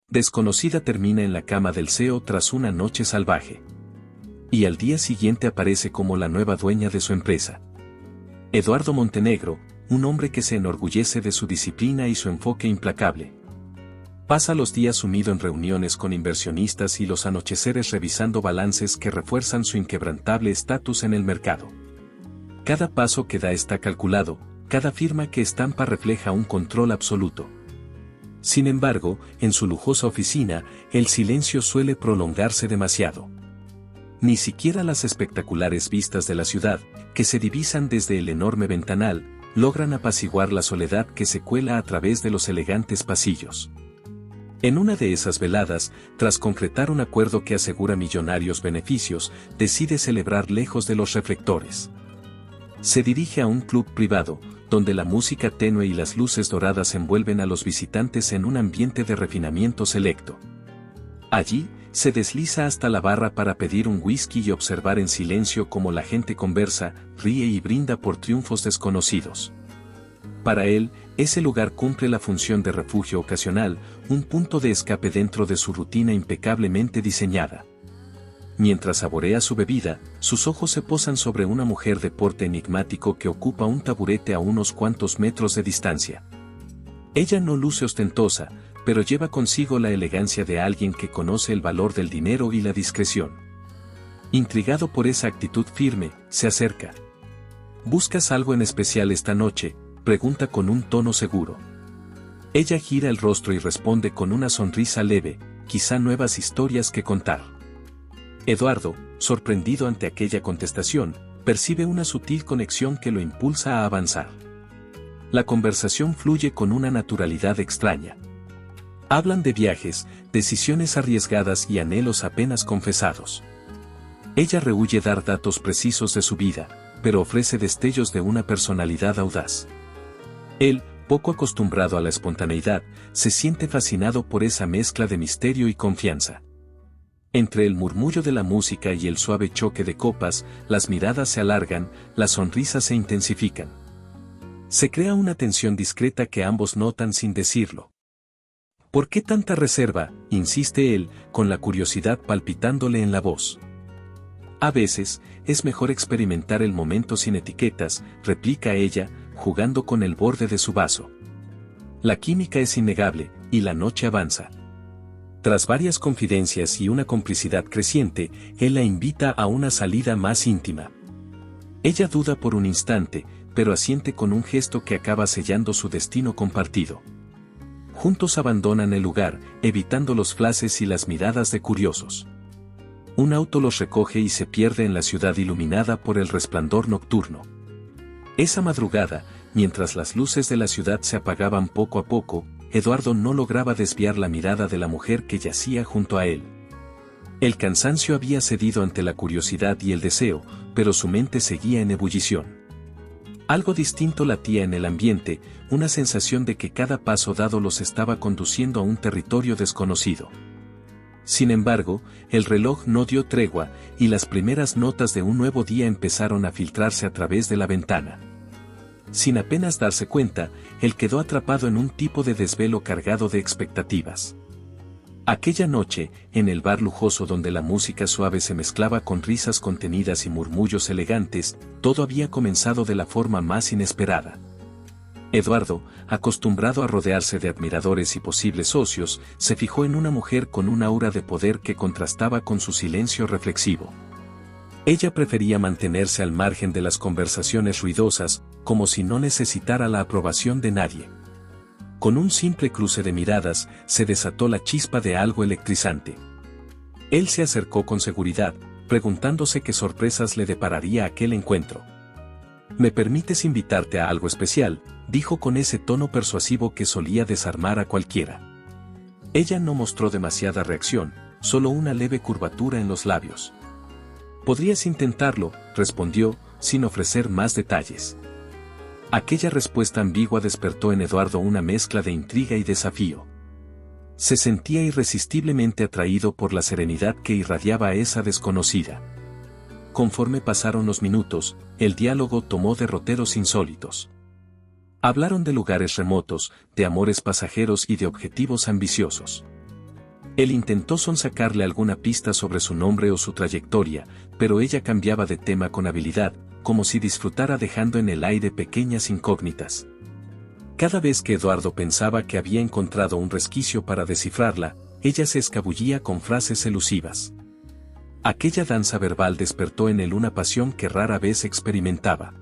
Desconocida termina en la cama del CEO tras una noche salvaje. Y al día siguiente aparece como la nueva dueña de su empresa. Eduardo Montenegro, un hombre que se enorgullece de su disciplina y su enfoque implacable. Pasa los días sumido en reuniones con inversionistas y los anocheceres revisando balances que refuerzan su inquebrantable estatus en el mercado. Cada paso que da está calculado, cada firma que estampa refleja un control absoluto. Sin embargo, en su lujosa oficina, el silencio suele prolongarse demasiado. Ni siquiera las espectaculares vistas de la ciudad, que se divisan desde el enorme ventanal, logran apaciguar la soledad que se cuela a través de los elegantes pasillos. En una de esas veladas, tras concretar un acuerdo que asegura millonarios beneficios, decide celebrar lejos de los reflectores. Se dirige a un club privado, donde la música tenue y las luces doradas envuelven a los visitantes en un ambiente de refinamiento selecto. Allí, se desliza hasta la barra para pedir un whisky y observar en silencio cómo la gente conversa, ríe y brinda por triunfos desconocidos. Para él, ese lugar cumple la función de refugio ocasional, un punto de escape dentro de su rutina impecablemente diseñada. Mientras saborea su bebida, sus ojos se posan sobre una mujer de porte enigmático que ocupa un taburete a unos cuantos metros de distancia. Ella no luce ostentosa, pero lleva consigo la elegancia de alguien que conoce el valor del dinero y la discreción. Intrigado por esa actitud firme, se acerca. ¿Buscas algo en especial esta noche?, pregunta con un tono seguro. Ella gira el rostro y responde con una sonrisa leve, quizá nuevas historias que contar. Eduardo, sorprendido ante aquella contestación, percibe una sutil conexión que lo impulsa a avanzar. La conversación fluye con una naturalidad extraña. Hablan de viajes, decisiones arriesgadas y anhelos apenas confesados. Ella rehúye dar datos precisos de su vida, pero ofrece destellos de una personalidad audaz. Él, poco acostumbrado a la espontaneidad, se siente fascinado por esa mezcla de misterio y confianza. Entre el murmullo de la música y el suave choque de copas, las miradas se alargan, las sonrisas se intensifican. Se crea una tensión discreta que ambos notan sin decirlo. ¿Por qué tanta reserva?, insiste él, con la curiosidad palpitándole en la voz. A veces, es mejor experimentar el momento sin etiquetas, replica ella, jugando con el borde de su vaso. La química es innegable, y la noche avanza. Tras varias confidencias y una complicidad creciente, él la invita a una salida más íntima. Ella duda por un instante, pero asiente con un gesto que acaba sellando su destino compartido. Juntos abandonan el lugar, evitando los flashes y las miradas de curiosos. Un auto los recoge y se pierde en la ciudad iluminada por el resplandor nocturno. Esa madrugada, mientras las luces de la ciudad se apagaban poco a poco, Eduardo no lograba desviar la mirada de la mujer que yacía junto a él. El cansancio había cedido ante la curiosidad y el deseo, pero su mente seguía en ebullición. Algo distinto latía en el ambiente, una sensación de que cada paso dado los estaba conduciendo a un territorio desconocido. Sin embargo, el reloj no dio tregua, y las primeras notas de un nuevo día empezaron a filtrarse a través de la ventana. Sin apenas darse cuenta, él quedó atrapado en un tipo de desvelo cargado de expectativas. Aquella noche, en el bar lujoso donde la música suave se mezclaba con risas contenidas y murmullos elegantes, todo había comenzado de la forma más inesperada. Eduardo, acostumbrado a rodearse de admiradores y posibles socios, se fijó en una mujer con un aura de poder que contrastaba con su silencio reflexivo. Ella prefería mantenerse al margen de las conversaciones ruidosas, como si no necesitara la aprobación de nadie. Con un simple cruce de miradas, se desató la chispa de algo electrizante. Él se acercó con seguridad, preguntándose qué sorpresas le depararía aquel encuentro. «¿Me permites invitarte a algo especial?», dijo con ese tono persuasivo que solía desarmar a cualquiera. Ella no mostró demasiada reacción, solo una leve curvatura en los labios. «Podrías intentarlo», respondió, sin ofrecer más detalles. Aquella respuesta ambigua despertó en Eduardo una mezcla de intriga y desafío. Se sentía irresistiblemente atraído por la serenidad que irradiaba a esa desconocida. Conforme pasaron los minutos, el diálogo tomó derroteros insólitos. Hablaron de lugares remotos, de amores pasajeros y de objetivos ambiciosos. Él intentó sonsacarle alguna pista sobre su nombre o su trayectoria, pero ella cambiaba de tema con habilidad, como si disfrutara dejando en el aire pequeñas incógnitas. Cada vez que Eduardo pensaba que había encontrado un resquicio para descifrarla, ella se escabullía con frases elusivas. Aquella danza verbal despertó en él una pasión que rara vez experimentaba.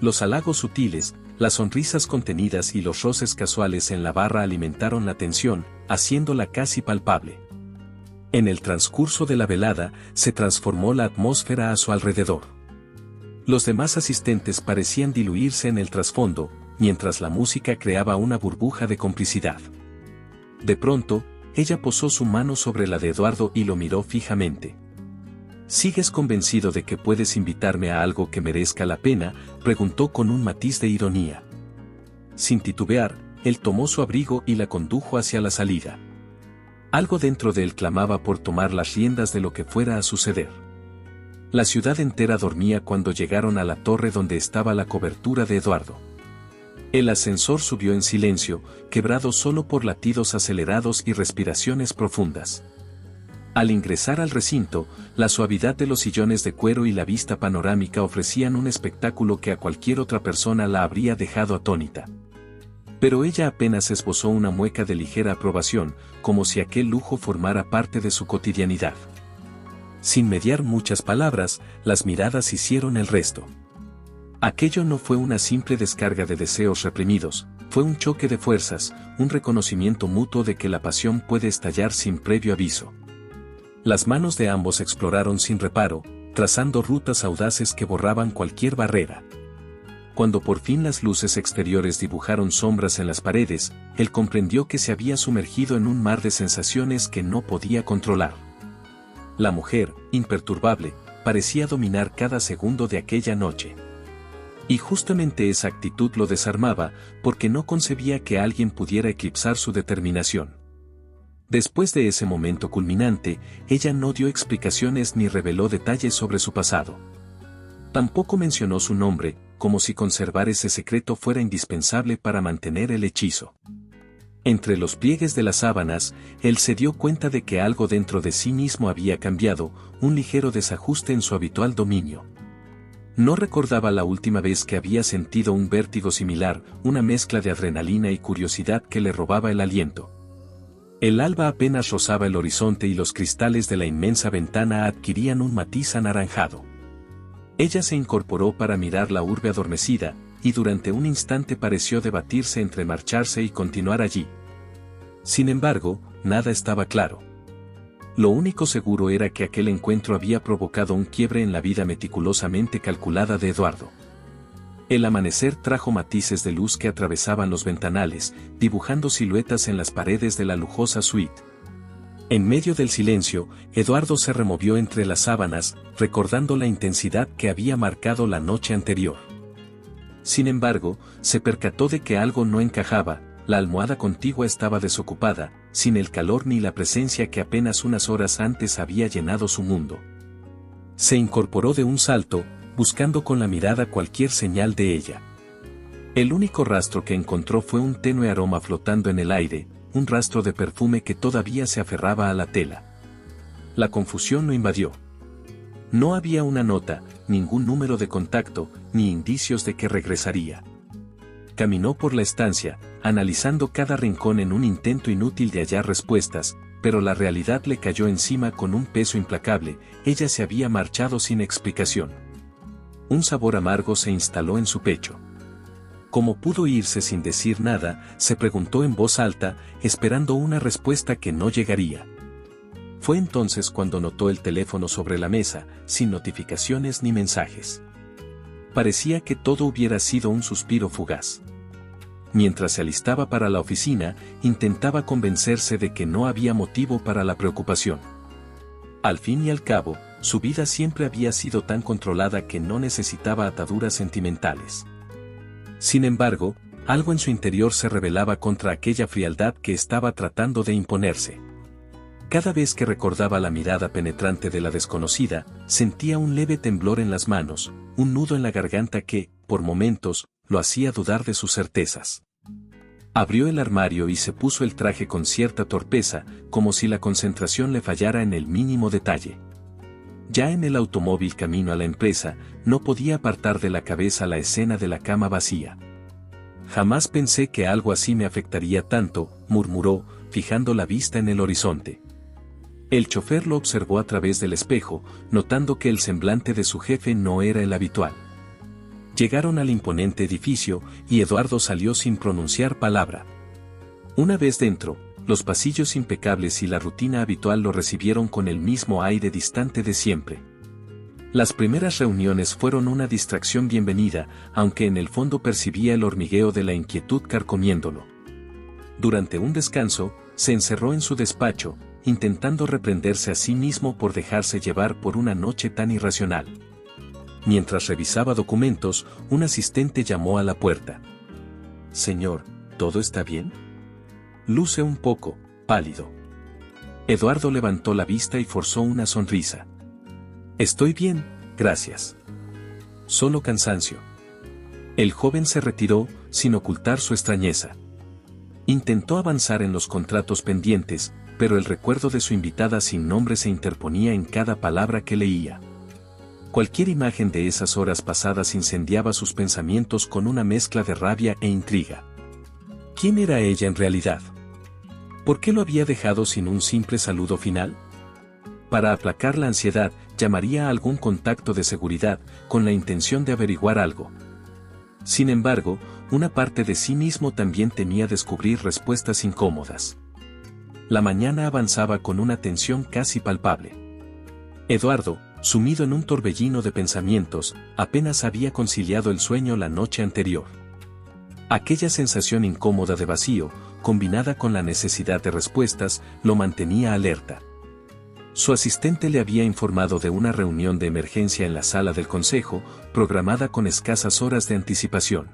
Los halagos sutiles, las sonrisas contenidas y los roces casuales en la barra alimentaron la tensión, haciéndola casi palpable. En el transcurso de la velada, se transformó la atmósfera a su alrededor. Los demás asistentes parecían diluirse en el trasfondo, mientras la música creaba una burbuja de complicidad. De pronto, ella posó su mano sobre la de Eduardo y lo miró fijamente. ¿Sigues convencido de que puedes invitarme a algo que merezca la pena?, preguntó con un matiz de ironía. Sin titubear, él tomó su abrigo y la condujo hacia la salida. Algo dentro de él clamaba por tomar las riendas de lo que fuera a suceder. La ciudad entera dormía cuando llegaron a la torre donde estaba la cobertura de Eduardo. El ascensor subió en silencio, quebrado solo por latidos acelerados y respiraciones profundas. Al ingresar al recinto, la suavidad de los sillones de cuero y la vista panorámica ofrecían un espectáculo que a cualquier otra persona la habría dejado atónita. Pero ella apenas esbozó una mueca de ligera aprobación, como si aquel lujo formara parte de su cotidianidad. Sin mediar muchas palabras, las miradas hicieron el resto. Aquello no fue una simple descarga de deseos reprimidos, fue un choque de fuerzas, un reconocimiento mutuo de que la pasión puede estallar sin previo aviso. Las manos de ambos exploraron sin reparo, trazando rutas audaces que borraban cualquier barrera. Cuando por fin las luces exteriores dibujaron sombras en las paredes, él comprendió que se había sumergido en un mar de sensaciones que no podía controlar. La mujer, imperturbable, parecía dominar cada segundo de aquella noche. Y justamente esa actitud lo desarmaba, porque no concebía que alguien pudiera eclipsar su determinación. Después de ese momento culminante, ella no dio explicaciones ni reveló detalles sobre su pasado. Tampoco mencionó su nombre, como si conservar ese secreto fuera indispensable para mantener el hechizo. Entre los pliegues de las sábanas, él se dio cuenta de que algo dentro de sí mismo había cambiado, un ligero desajuste en su habitual dominio. No recordaba la última vez que había sentido un vértigo similar, una mezcla de adrenalina y curiosidad que le robaba el aliento. El alba apenas rozaba el horizonte y los cristales de la inmensa ventana adquirían un matiz anaranjado. Ella se incorporó para mirar la urbe adormecida, y durante un instante pareció debatirse entre marcharse y continuar allí. Sin embargo, nada estaba claro. Lo único seguro era que aquel encuentro había provocado un quiebre en la vida meticulosamente calculada de Eduardo. El amanecer trajo matices de luz que atravesaban los ventanales, dibujando siluetas en las paredes de la lujosa suite. En medio del silencio, Eduardo se removió entre las sábanas, recordando la intensidad que había marcado la noche anterior. Sin embargo, se percató de que algo no encajaba, la almohada contigua estaba desocupada, sin el calor ni la presencia que apenas unas horas antes había llenado su mundo. Se incorporó de un salto, buscando con la mirada cualquier señal de ella. El único rastro que encontró fue un tenue aroma flotando en el aire, un rastro de perfume que todavía se aferraba a la tela. La confusión lo invadió. No había una nota, ningún número de contacto, ni indicios de que regresaría. Caminó por la estancia, analizando cada rincón en un intento inútil de hallar respuestas, pero la realidad le cayó encima con un peso implacable, ella se había marchado sin explicación. Un sabor amargo se instaló en su pecho. Como pudo irse sin decir nada, se preguntó en voz alta, esperando una respuesta que no llegaría. Fue entonces cuando notó el teléfono sobre la mesa, sin notificaciones ni mensajes. Parecía que todo hubiera sido un suspiro fugaz. Mientras se alistaba para la oficina, intentaba convencerse de que no había motivo para la preocupación. Al fin y al cabo, su vida siempre había sido tan controlada que no necesitaba ataduras sentimentales. Sin embargo, algo en su interior se rebelaba contra aquella frialdad que estaba tratando de imponerse. Cada vez que recordaba la mirada penetrante de la desconocida, sentía un leve temblor en las manos, un nudo en la garganta que, por momentos, lo hacía dudar de sus certezas. Abrió el armario y se puso el traje con cierta torpeza, como si la concentración le fallara en el mínimo detalle. Ya en el automóvil camino a la empresa, no podía apartar de la cabeza la escena de la cama vacía. Jamás pensé que algo así me afectaría tanto, murmuró, fijando la vista en el horizonte. El chofer lo observó a través del espejo, notando que el semblante de su jefe no era el habitual. Llegaron al imponente edificio, y Eduardo salió sin pronunciar palabra. Una vez dentro, los pasillos impecables y la rutina habitual lo recibieron con el mismo aire distante de siempre. Las primeras reuniones fueron una distracción bienvenida, aunque en el fondo percibía el hormigueo de la inquietud carcomiéndolo. Durante un descanso, se encerró en su despacho, intentando reprenderse a sí mismo por dejarse llevar por una noche tan irracional. Mientras revisaba documentos, un asistente llamó a la puerta. «Señor, ¿todo está bien?» Luce un poco pálido. Eduardo levantó la vista y forzó una sonrisa. «Estoy bien, gracias. Solo cansancio». El joven se retiró, sin ocultar su extrañeza. Intentó avanzar en los contratos pendientes, pero el recuerdo de su invitada sin nombre se interponía en cada palabra que leía. Cualquier imagen de esas horas pasadas incendiaba sus pensamientos con una mezcla de rabia e intriga. ¿Quién era ella en realidad? ¿Por qué lo había dejado sin un simple saludo final? Para aplacar la ansiedad, llamaría a algún contacto de seguridad, con la intención de averiguar algo. Sin embargo, una parte de sí mismo también temía descubrir respuestas incómodas. La mañana avanzaba con una tensión casi palpable. Eduardo, sumido en un torbellino de pensamientos, apenas había conciliado el sueño la noche anterior. Aquella sensación incómoda de vacío, combinada con la necesidad de respuestas, lo mantenía alerta. Su asistente le había informado de una reunión de emergencia en la sala del consejo, programada con escasas horas de anticipación.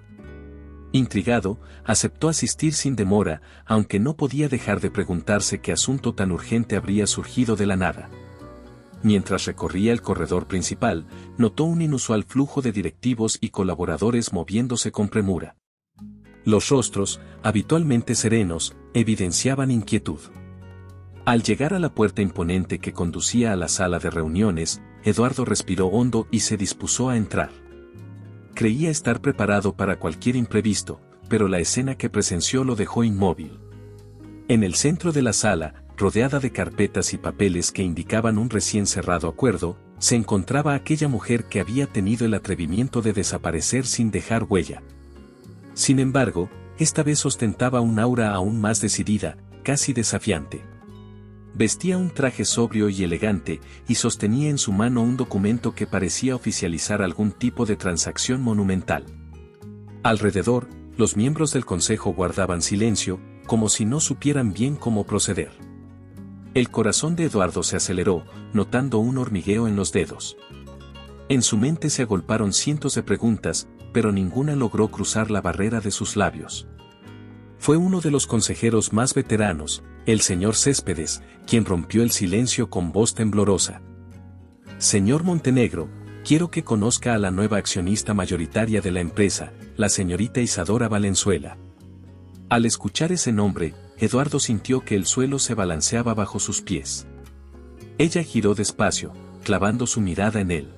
Intrigado, aceptó asistir sin demora, aunque no podía dejar de preguntarse qué asunto tan urgente habría surgido de la nada. Mientras recorría el corredor principal, notó un inusual flujo de directivos y colaboradores moviéndose con premura. Los rostros, habitualmente serenos, evidenciaban inquietud. Al llegar a la puerta imponente que conducía a la sala de reuniones, Eduardo respiró hondo y se dispuso a entrar. Creía estar preparado para cualquier imprevisto, pero la escena que presenció lo dejó inmóvil. En el centro de la sala, rodeada de carpetas y papeles que indicaban un recién cerrado acuerdo, se encontraba aquella mujer que había tenido el atrevimiento de desaparecer sin dejar huella. Sin embargo, esta vez ostentaba un aura aún más decidida, casi desafiante. Vestía un traje sobrio y elegante, y sostenía en su mano un documento que parecía oficializar algún tipo de transacción monumental. Alrededor, los miembros del consejo guardaban silencio, como si no supieran bien cómo proceder. El corazón de Eduardo se aceleró, notando un hormigueo en los dedos. En su mente se agolparon cientos de preguntas, pero ninguna logró cruzar la barrera de sus labios. Fue uno de los consejeros más veteranos, el señor Céspedes, quien rompió el silencio con voz temblorosa. «Señor Montenegro, quiero que conozca a la nueva accionista mayoritaria de la empresa, la señorita Isadora Valenzuela». Al escuchar ese nombre, Eduardo sintió que el suelo se balanceaba bajo sus pies. Ella giró despacio, clavando su mirada en él.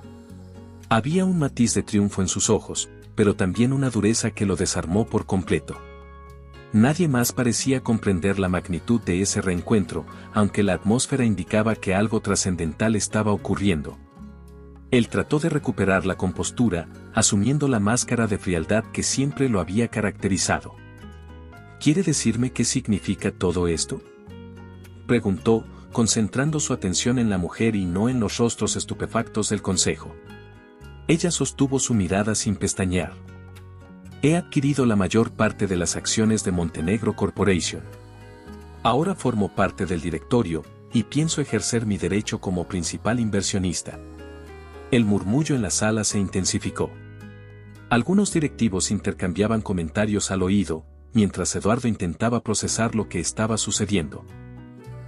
Había un matiz de triunfo en sus ojos, pero también una dureza que lo desarmó por completo. Nadie más parecía comprender la magnitud de ese reencuentro, aunque la atmósfera indicaba que algo trascendental estaba ocurriendo. Él trató de recuperar la compostura, asumiendo la máscara de frialdad que siempre lo había caracterizado. ¿Quiere decirme qué significa todo esto?, preguntó, concentrando su atención en la mujer y no en los rostros estupefactos del consejo. Ella sostuvo su mirada sin pestañear. «He adquirido la mayor parte de las acciones de Montenegro Corporation. Ahora formo parte del directorio, y pienso ejercer mi derecho como principal inversionista». El murmullo en la sala se intensificó. Algunos directivos intercambiaban comentarios al oído, mientras Eduardo intentaba procesar lo que estaba sucediendo.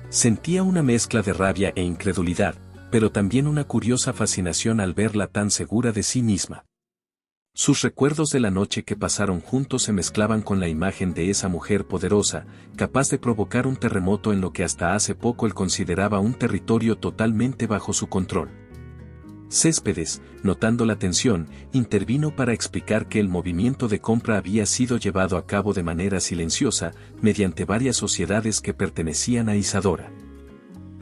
Sentía una mezcla de rabia e incredulidad, pero también una curiosa fascinación al verla tan segura de sí misma. Sus recuerdos de la noche que pasaron juntos se mezclaban con la imagen de esa mujer poderosa, capaz de provocar un terremoto en lo que hasta hace poco él consideraba un territorio totalmente bajo su control. Céspedes, notando la tensión, intervino para explicar que el movimiento de compra había sido llevado a cabo de manera silenciosa, mediante varias sociedades que pertenecían a Isadora.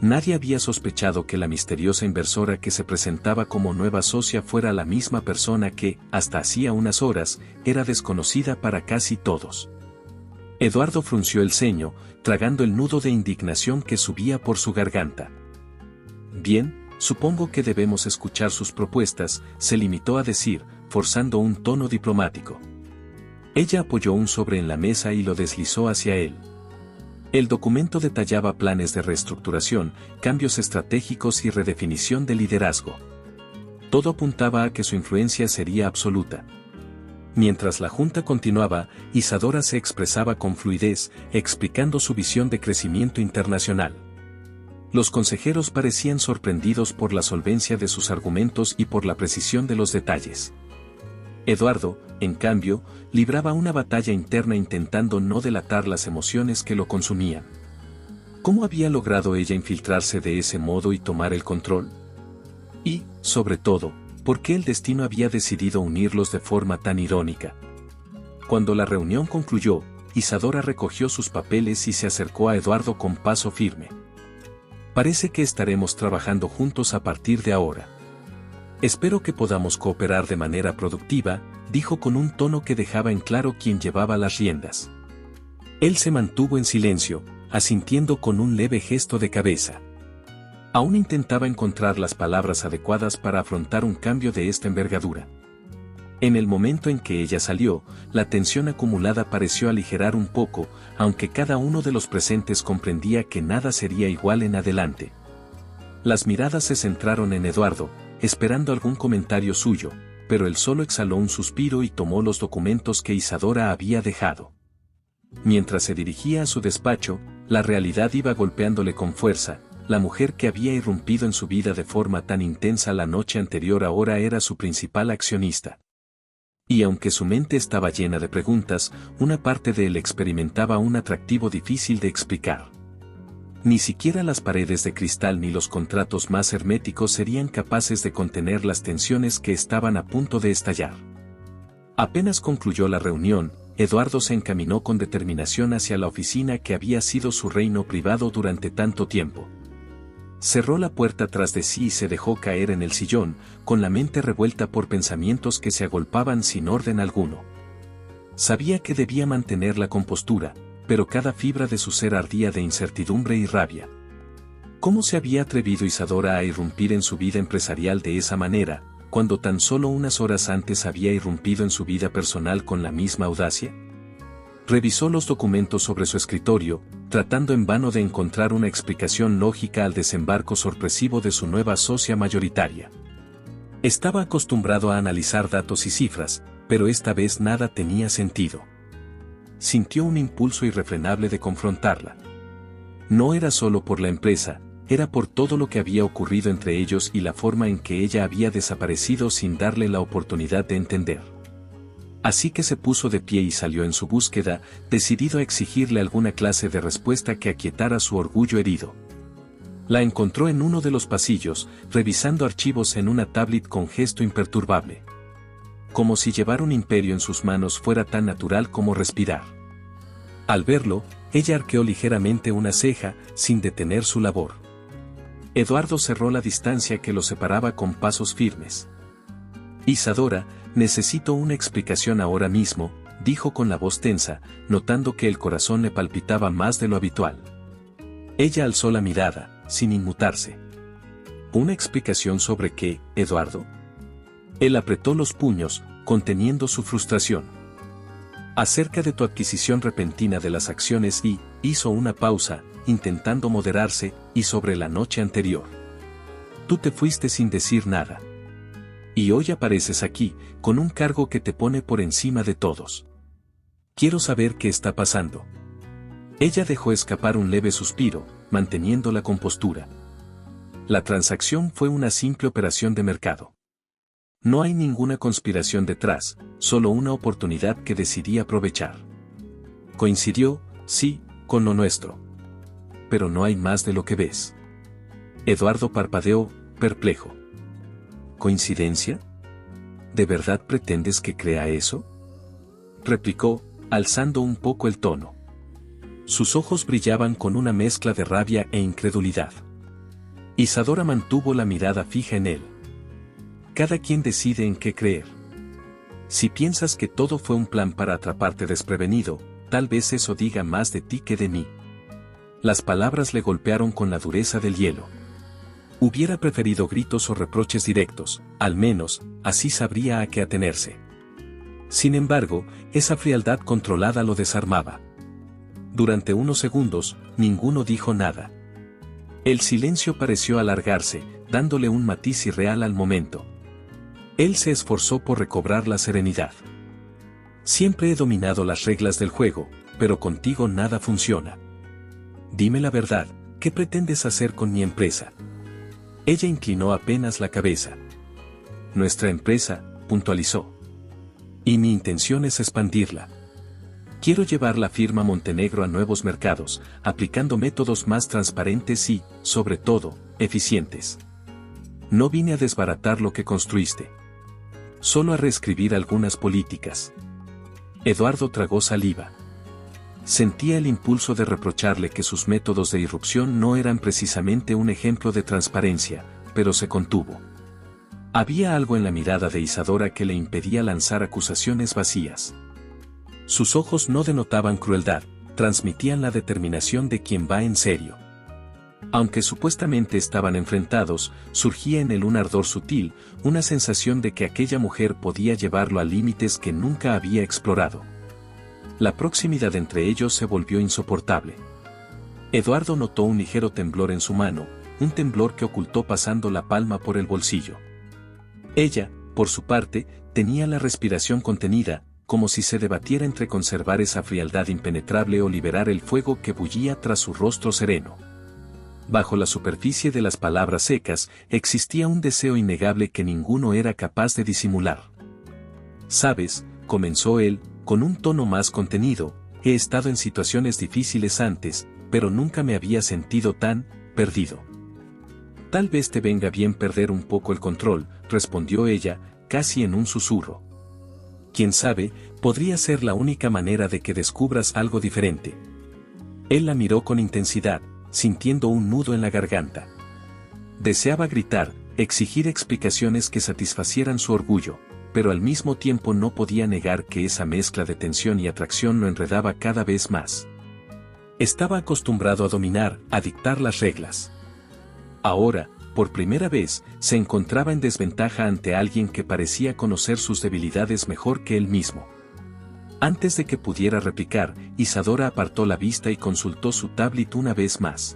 Nadie había sospechado que la misteriosa inversora que se presentaba como nueva socia fuera la misma persona que, hasta hacía unas horas, era desconocida para casi todos. Eduardo frunció el ceño, tragando el nudo de indignación que subía por su garganta. Bien, supongo que debemos escuchar sus propuestas, se limitó a decir, forzando un tono diplomático. Ella apoyó un sobre en la mesa y lo deslizó hacia él. El documento detallaba planes de reestructuración, cambios estratégicos y redefinición de liderazgo. Todo apuntaba a que su influencia sería absoluta. Mientras la junta continuaba, Isadora se expresaba con fluidez, explicando su visión de crecimiento internacional. Los consejeros parecían sorprendidos por la solvencia de sus argumentos y por la precisión de los detalles. Eduardo, en cambio, libraba una batalla interna intentando no delatar las emociones que lo consumían. ¿Cómo había logrado ella infiltrarse de ese modo y tomar el control? Y, sobre todo, ¿por qué el destino había decidido unirlos de forma tan irónica? Cuando la reunión concluyó, Isadora recogió sus papeles y se acercó a Eduardo con paso firme. Parece que estaremos trabajando juntos a partir de ahora. Espero que podamos cooperar de manera productiva, dijo con un tono que dejaba en claro quién llevaba las riendas. Él se mantuvo en silencio, asintiendo con un leve gesto de cabeza. Aún intentaba encontrar las palabras adecuadas para afrontar un cambio de esta envergadura. En el momento en que ella salió, la tensión acumulada pareció aligerar un poco, aunque cada uno de los presentes comprendía que nada sería igual en adelante. Las miradas se centraron en Eduardo, esperando algún comentario suyo, pero él solo exhaló un suspiro y tomó los documentos que Isadora había dejado. Mientras se dirigía a su despacho, la realidad iba golpeándole con fuerza. La mujer que había irrumpido en su vida de forma tan intensa la noche anterior ahora era su principal accionista. Y aunque su mente estaba llena de preguntas, una parte de él experimentaba un atractivo difícil de explicar. Ni siquiera las paredes de cristal ni los contratos más herméticos serían capaces de contener las tensiones que estaban a punto de estallar. Apenas concluyó la reunión, Eduardo se encaminó con determinación hacia la oficina que había sido su reino privado durante tanto tiempo. Cerró la puerta tras de sí y se dejó caer en el sillón, con la mente revuelta por pensamientos que se agolpaban sin orden alguno. Sabía que debía mantener la compostura, pero cada fibra de su ser ardía de incertidumbre y rabia. ¿Cómo se había atrevido Isadora a irrumpir en su vida empresarial de esa manera, cuando tan solo unas horas antes había irrumpido en su vida personal con la misma audacia? Revisó los documentos sobre su escritorio, tratando en vano de encontrar una explicación lógica al desembarco sorpresivo de su nueva socia mayoritaria. Estaba acostumbrado a analizar datos y cifras, pero esta vez nada tenía sentido. Sintió un impulso irrefrenable de confrontarla. No era solo por la empresa, era por todo lo que había ocurrido entre ellos y la forma en que ella había desaparecido sin darle la oportunidad de entender. Así que se puso de pie y salió en su búsqueda, decidido a exigirle alguna clase de respuesta que aquietara su orgullo herido. La encontró en uno de los pasillos, revisando archivos en una tablet con gesto imperturbable. Como si llevar un imperio en sus manos fuera tan natural como respirar. Al verlo, ella arqueó ligeramente una ceja, sin detener su labor. Eduardo cerró la distancia que los separaba con pasos firmes. Isadora, necesito una explicación ahora mismo, dijo con la voz tensa, notando que el corazón le palpitaba más de lo habitual. Ella alzó la mirada, sin inmutarse. ¿Una explicación sobre qué, Eduardo? Él apretó los puños, conteniendo su frustración. Acerca de tu adquisición repentina de las acciones y, hizo una pausa, intentando moderarse, y sobre la noche anterior. Tú te fuiste sin decir nada. Y hoy apareces aquí, con un cargo que te pone por encima de todos. Quiero saber qué está pasando. Ella dejó escapar un leve suspiro, manteniendo la compostura. La transacción fue una simple operación de mercado. No hay ninguna conspiración detrás, solo una oportunidad que decidí aprovechar. Coincidió, sí, con lo nuestro. Pero no hay más de lo que ves. Eduardo parpadeó, perplejo. ¿Coincidencia? ¿De verdad pretendes que crea eso?, replicó, alzando un poco el tono. Sus ojos brillaban con una mezcla de rabia e incredulidad. Isadora mantuvo la mirada fija en él. Cada quien decide en qué creer. Si piensas que todo fue un plan para atraparte desprevenido, tal vez eso diga más de ti que de mí. Las palabras le golpearon con la dureza del hielo. Hubiera preferido gritos o reproches directos, al menos, así sabría a qué atenerse. Sin embargo, esa frialdad controlada lo desarmaba. Durante unos segundos, ninguno dijo nada. El silencio pareció alargarse, dándole un matiz irreal al momento. Él se esforzó por recobrar la serenidad. Siempre he dominado las reglas del juego, pero contigo nada funciona. Dime la verdad, ¿qué pretendes hacer con mi empresa? Ella inclinó apenas la cabeza. Nuestra empresa, puntualizó. Y mi intención es expandirla. Quiero llevar la firma Montenegro a nuevos mercados, aplicando métodos más transparentes y, sobre todo, eficientes. No vine a desbaratar lo que construiste. Solo a reescribir algunas políticas. Eduardo tragó saliva. Sentía el impulso de reprocharle que sus métodos de irrupción no eran precisamente un ejemplo de transparencia, pero se contuvo. Había algo en la mirada de Isadora que le impedía lanzar acusaciones vacías. Sus ojos no denotaban crueldad, transmitían la determinación de quien va en serio. Aunque supuestamente estaban enfrentados, surgía en él un ardor sutil, una sensación de que aquella mujer podía llevarlo a límites que nunca había explorado. La proximidad entre ellos se volvió insoportable. Eduardo notó un ligero temblor en su mano, un temblor que ocultó pasando la palma por el bolsillo. Ella, por su parte, tenía la respiración contenida, como si se debatiera entre conservar esa frialdad impenetrable o liberar el fuego que bullía tras su rostro sereno. Bajo la superficie de las palabras secas, existía un deseo innegable que ninguno era capaz de disimular. «Sabes», comenzó él, con un tono más contenido, «he estado en situaciones difíciles antes, pero nunca me había sentido tan perdido». «Tal vez te venga bien perder un poco el control», respondió ella, casi en un susurro. «Quién sabe, podría ser la única manera de que descubras algo diferente». Él la miró con intensidad, sintiendo un nudo en la garganta. Deseaba gritar, exigir explicaciones que satisfacieran su orgullo, pero al mismo tiempo no podía negar que esa mezcla de tensión y atracción lo enredaba cada vez más. Estaba acostumbrado a dominar, a dictar las reglas. Ahora, por primera vez, se encontraba en desventaja ante alguien que parecía conocer sus debilidades mejor que él mismo. Antes de que pudiera replicar, Isadora apartó la vista y consultó su tablet una vez más.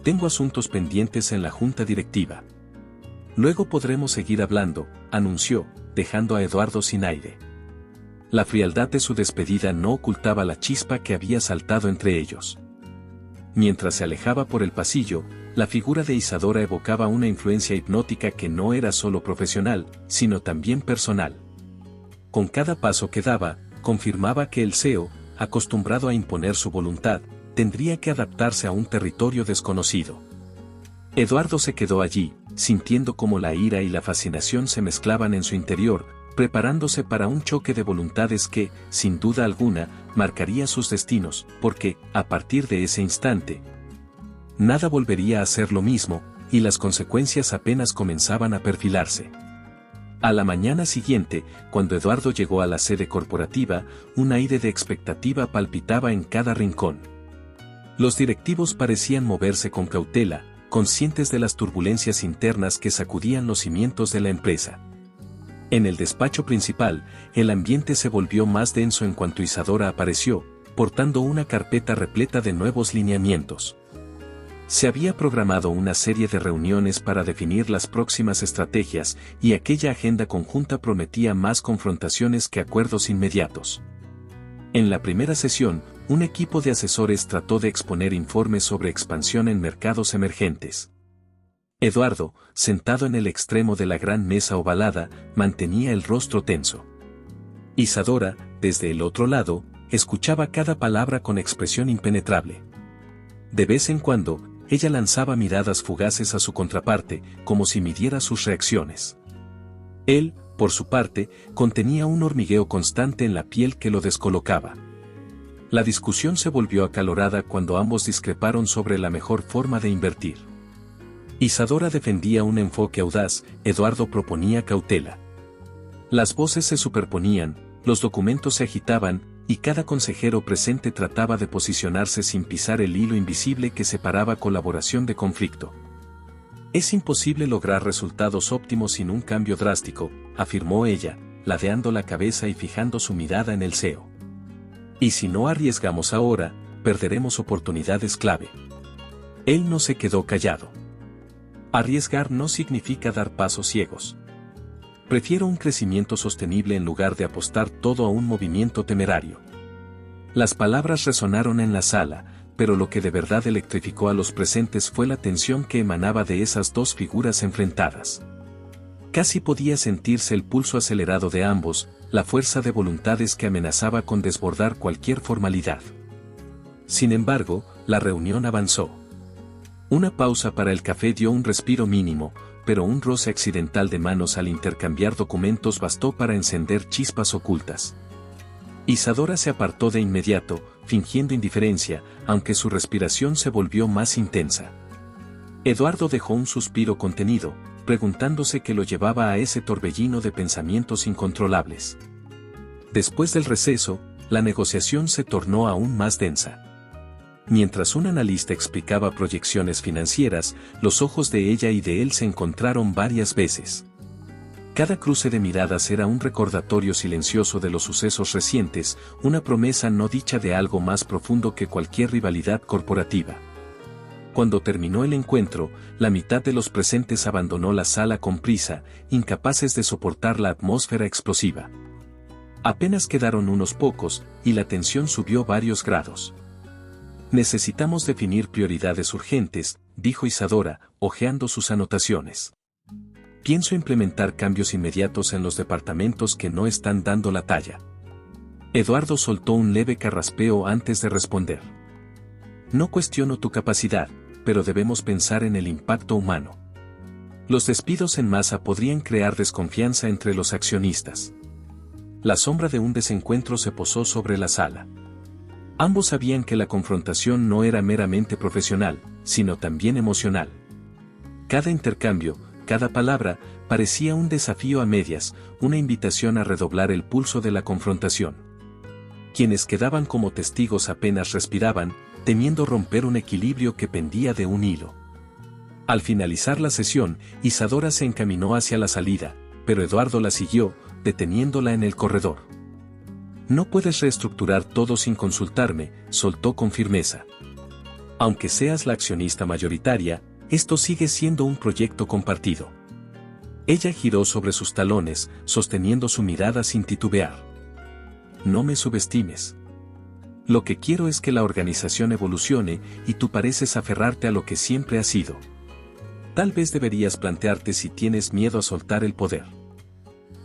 «Tengo asuntos pendientes en la junta directiva. Luego podremos seguir hablando», anunció, dejando a Eduardo sin aire. La frialdad de su despedida no ocultaba la chispa que había saltado entre ellos. Mientras se alejaba por el pasillo, la figura de Isadora evocaba una influencia hipnótica que no era solo profesional, sino también personal. Con cada paso que daba, confirmaba que el CEO, acostumbrado a imponer su voluntad, tendría que adaptarse a un territorio desconocido. Eduardo se quedó allí, sintiendo cómo la ira y la fascinación se mezclaban en su interior, preparándose para un choque de voluntades que, sin duda alguna, marcaría sus destinos, porque, a partir de ese instante, nada volvería a ser lo mismo, y las consecuencias apenas comenzaban a perfilarse. A la mañana siguiente, cuando Eduardo llegó a la sede corporativa, un aire de expectativa palpitaba en cada rincón. Los directivos parecían moverse con cautela, conscientes de las turbulencias internas que sacudían los cimientos de la empresa. En el despacho principal, el ambiente se volvió más denso en cuanto Isadora apareció, portando una carpeta repleta de nuevos lineamientos. Se había programado una serie de reuniones para definir las próximas estrategias, y aquella agenda conjunta prometía más confrontaciones que acuerdos inmediatos. En la primera sesión, un equipo de asesores trató de exponer informes sobre expansión en mercados emergentes. Eduardo, sentado en el extremo de la gran mesa ovalada, mantenía el rostro tenso. Isadora, desde el otro lado, escuchaba cada palabra con expresión impenetrable. De vez en cuando, ella lanzaba miradas fugaces a su contraparte, como si midiera sus reacciones. Él, por su parte, contenía un hormigueo constante en la piel que lo descolocaba. La discusión se volvió acalorada cuando ambos discreparon sobre la mejor forma de invertir. Isadora defendía un enfoque audaz, Eduardo proponía cautela. Las voces se superponían, los documentos se agitaban, y cada consejero presente trataba de posicionarse sin pisar el hilo invisible que separaba colaboración de conflicto. Es imposible lograr resultados óptimos sin un cambio drástico, afirmó ella, ladeando la cabeza y fijando su mirada en el CEO. Y si no arriesgamos ahora, perderemos oportunidades clave. Él no se quedó callado. Arriesgar no significa dar pasos ciegos. Prefiero un crecimiento sostenible en lugar de apostar todo a un movimiento temerario. Las palabras resonaron en la sala, pero lo que de verdad electrificó a los presentes fue la tensión que emanaba de esas dos figuras enfrentadas. Casi podía sentirse el pulso acelerado de ambos, la fuerza de voluntades que amenazaba con desbordar cualquier formalidad. Sin embargo, la reunión avanzó. Una pausa para el café dio un respiro mínimo, pero un roce accidental de manos al intercambiar documentos bastó para encender chispas ocultas. Isadora se apartó de inmediato, fingiendo indiferencia, aunque su respiración se volvió más intensa. Eduardo dejó un suspiro contenido, preguntándose qué lo llevaba a ese torbellino de pensamientos incontrolables. Después del receso, la negociación se tornó aún más densa. Mientras un analista explicaba proyecciones financieras, los ojos de ella y de él se encontraron varias veces. Cada cruce de miradas era un recordatorio silencioso de los sucesos recientes, una promesa no dicha de algo más profundo que cualquier rivalidad corporativa. Cuando terminó el encuentro, la mitad de los presentes abandonó la sala con prisa, incapaces de soportar la atmósfera explosiva. Apenas quedaron unos pocos, y la tensión subió varios grados. Necesitamos definir prioridades urgentes, dijo Isadora, hojeando sus anotaciones. Pienso implementar cambios inmediatos en los departamentos que no están dando la talla. Eduardo soltó un leve carraspeo antes de responder. No cuestiono tu capacidad, pero debemos pensar en el impacto humano. Los despidos en masa podrían crear desconfianza entre los accionistas. La sombra de un desencuentro se posó sobre la sala. Ambos sabían que la confrontación no era meramente profesional, sino también emocional. Cada intercambio, cada palabra, parecía un desafío a medias, una invitación a redoblar el pulso de la confrontación. Quienes quedaban como testigos apenas respiraban, temiendo romper un equilibrio que pendía de un hilo. Al finalizar la sesión, Isadora se encaminó hacia la salida, pero Eduardo la siguió, deteniéndola en el corredor. No puedes reestructurar todo sin consultarme, soltó con firmeza. Aunque seas la accionista mayoritaria, esto sigue siendo un proyecto compartido. Ella giró sobre sus talones, sosteniendo su mirada sin titubear. No me subestimes. Lo que quiero es que la organización evolucione, y tú pareces aferrarte a lo que siempre has sido. Tal vez deberías plantearte si tienes miedo a soltar el poder.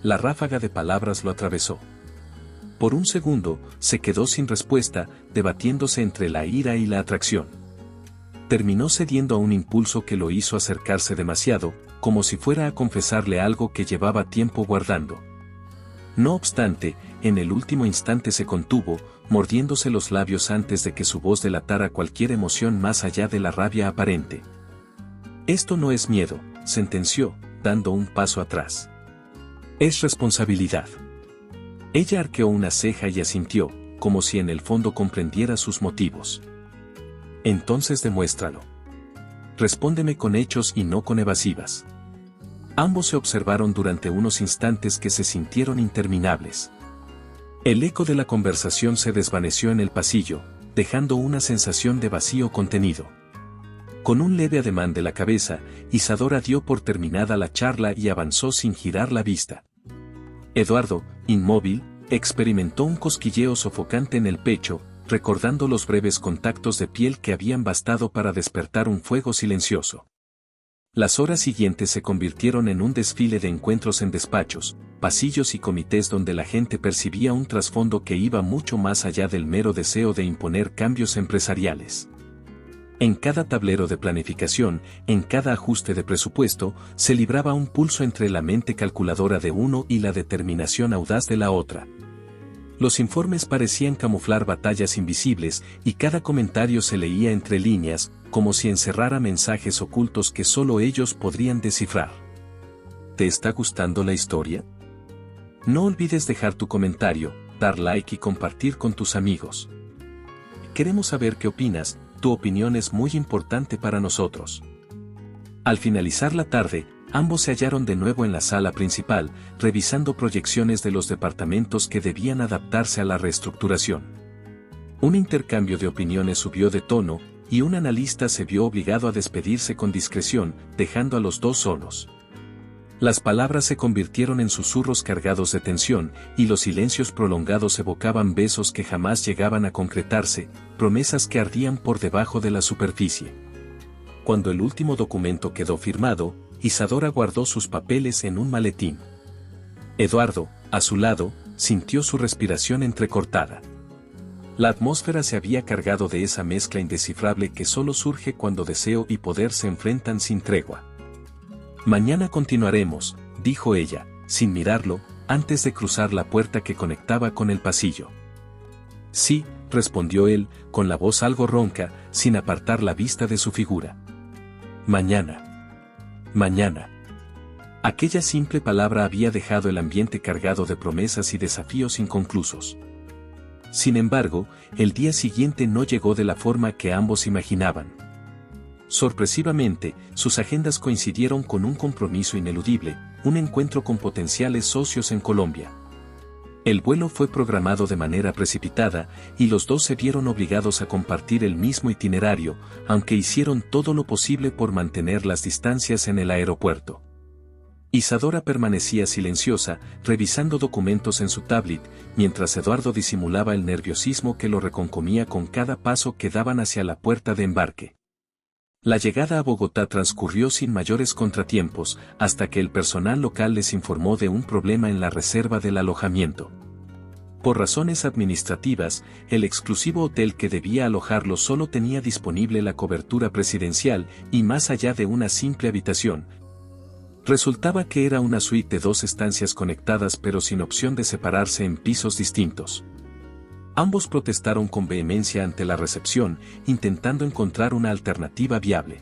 La ráfaga de palabras lo atravesó. Por un segundo, se quedó sin respuesta, debatiéndose entre la ira y la atracción. Terminó cediendo a un impulso que lo hizo acercarse demasiado, como si fuera a confesarle algo que llevaba tiempo guardando. No obstante, en el último instante se contuvo, mordiéndose los labios antes de que su voz delatara cualquier emoción más allá de la rabia aparente. Esto no es miedo, sentenció, dando un paso atrás. Es responsabilidad. Ella arqueó una ceja y asintió, como si en el fondo comprendiera sus motivos. Entonces demuéstralo. Respóndeme con hechos y no con evasivas. Ambos se observaron durante unos instantes que se sintieron interminables. El eco de la conversación se desvaneció en el pasillo, dejando una sensación de vacío contenido. Con un leve ademán de la cabeza, Isadora dio por terminada la charla y avanzó sin girar la vista. Eduardo, inmóvil, experimentó un cosquilleo sofocante en el pecho, recordando los breves contactos de piel que habían bastado para despertar un fuego silencioso. Las horas siguientes se convirtieron en un desfile de encuentros en despachos, pasillos y comités donde la gente percibía un trasfondo que iba mucho más allá del mero deseo de imponer cambios empresariales. En cada tablero de planificación, en cada ajuste de presupuesto, se libraba un pulso entre la mente calculadora de uno y la determinación audaz de la otra. Los informes parecían camuflar batallas invisibles y cada comentario se leía entre líneas, como si encerrara mensajes ocultos que solo ellos podrían descifrar. ¿Te está gustando la historia? No olvides dejar tu comentario, dar like y compartir con tus amigos. Queremos saber qué opinas, tu opinión es muy importante para nosotros. Al finalizar la tarde, ambos se hallaron de nuevo en la sala principal, revisando proyecciones de los departamentos que debían adaptarse a la reestructuración. Un intercambio de opiniones subió de tono, y un analista se vio obligado a despedirse con discreción, dejando a los dos solos. Las palabras se convirtieron en susurros cargados de tensión, y los silencios prolongados evocaban besos que jamás llegaban a concretarse, promesas que ardían por debajo de la superficie. Cuando el último documento quedó firmado, Isadora guardó sus papeles en un maletín. Eduardo, a su lado, sintió su respiración entrecortada. La atmósfera se había cargado de esa mezcla indescifrable que solo surge cuando deseo y poder se enfrentan sin tregua. Mañana continuaremos, dijo ella, sin mirarlo, antes de cruzar la puerta que conectaba con el pasillo. Sí, respondió él, con la voz algo ronca, sin apartar la vista de su figura. Mañana. Mañana. Aquella simple palabra había dejado el ambiente cargado de promesas y desafíos inconclusos. Sin embargo, el día siguiente no llegó de la forma que ambos imaginaban. Sorpresivamente, sus agendas coincidieron con un compromiso ineludible, un encuentro con potenciales socios en Colombia. El vuelo fue programado de manera precipitada, y los dos se vieron obligados a compartir el mismo itinerario, aunque hicieron todo lo posible por mantener las distancias en el aeropuerto. Isadora permanecía silenciosa, revisando documentos en su tablet, mientras Eduardo disimulaba el nerviosismo que lo reconcomía con cada paso que daban hacia la puerta de embarque. La llegada a Bogotá transcurrió sin mayores contratiempos, hasta que el personal local les informó de un problema en la reserva del alojamiento. Por razones administrativas, el exclusivo hotel que debía alojarlo solo tenía disponible la cobertura presidencial, y más allá de una simple habitación, resultaba que era una suite de 2 estancias conectadas pero sin opción de separarse en pisos distintos. Ambos protestaron con vehemencia ante la recepción, intentando encontrar una alternativa viable.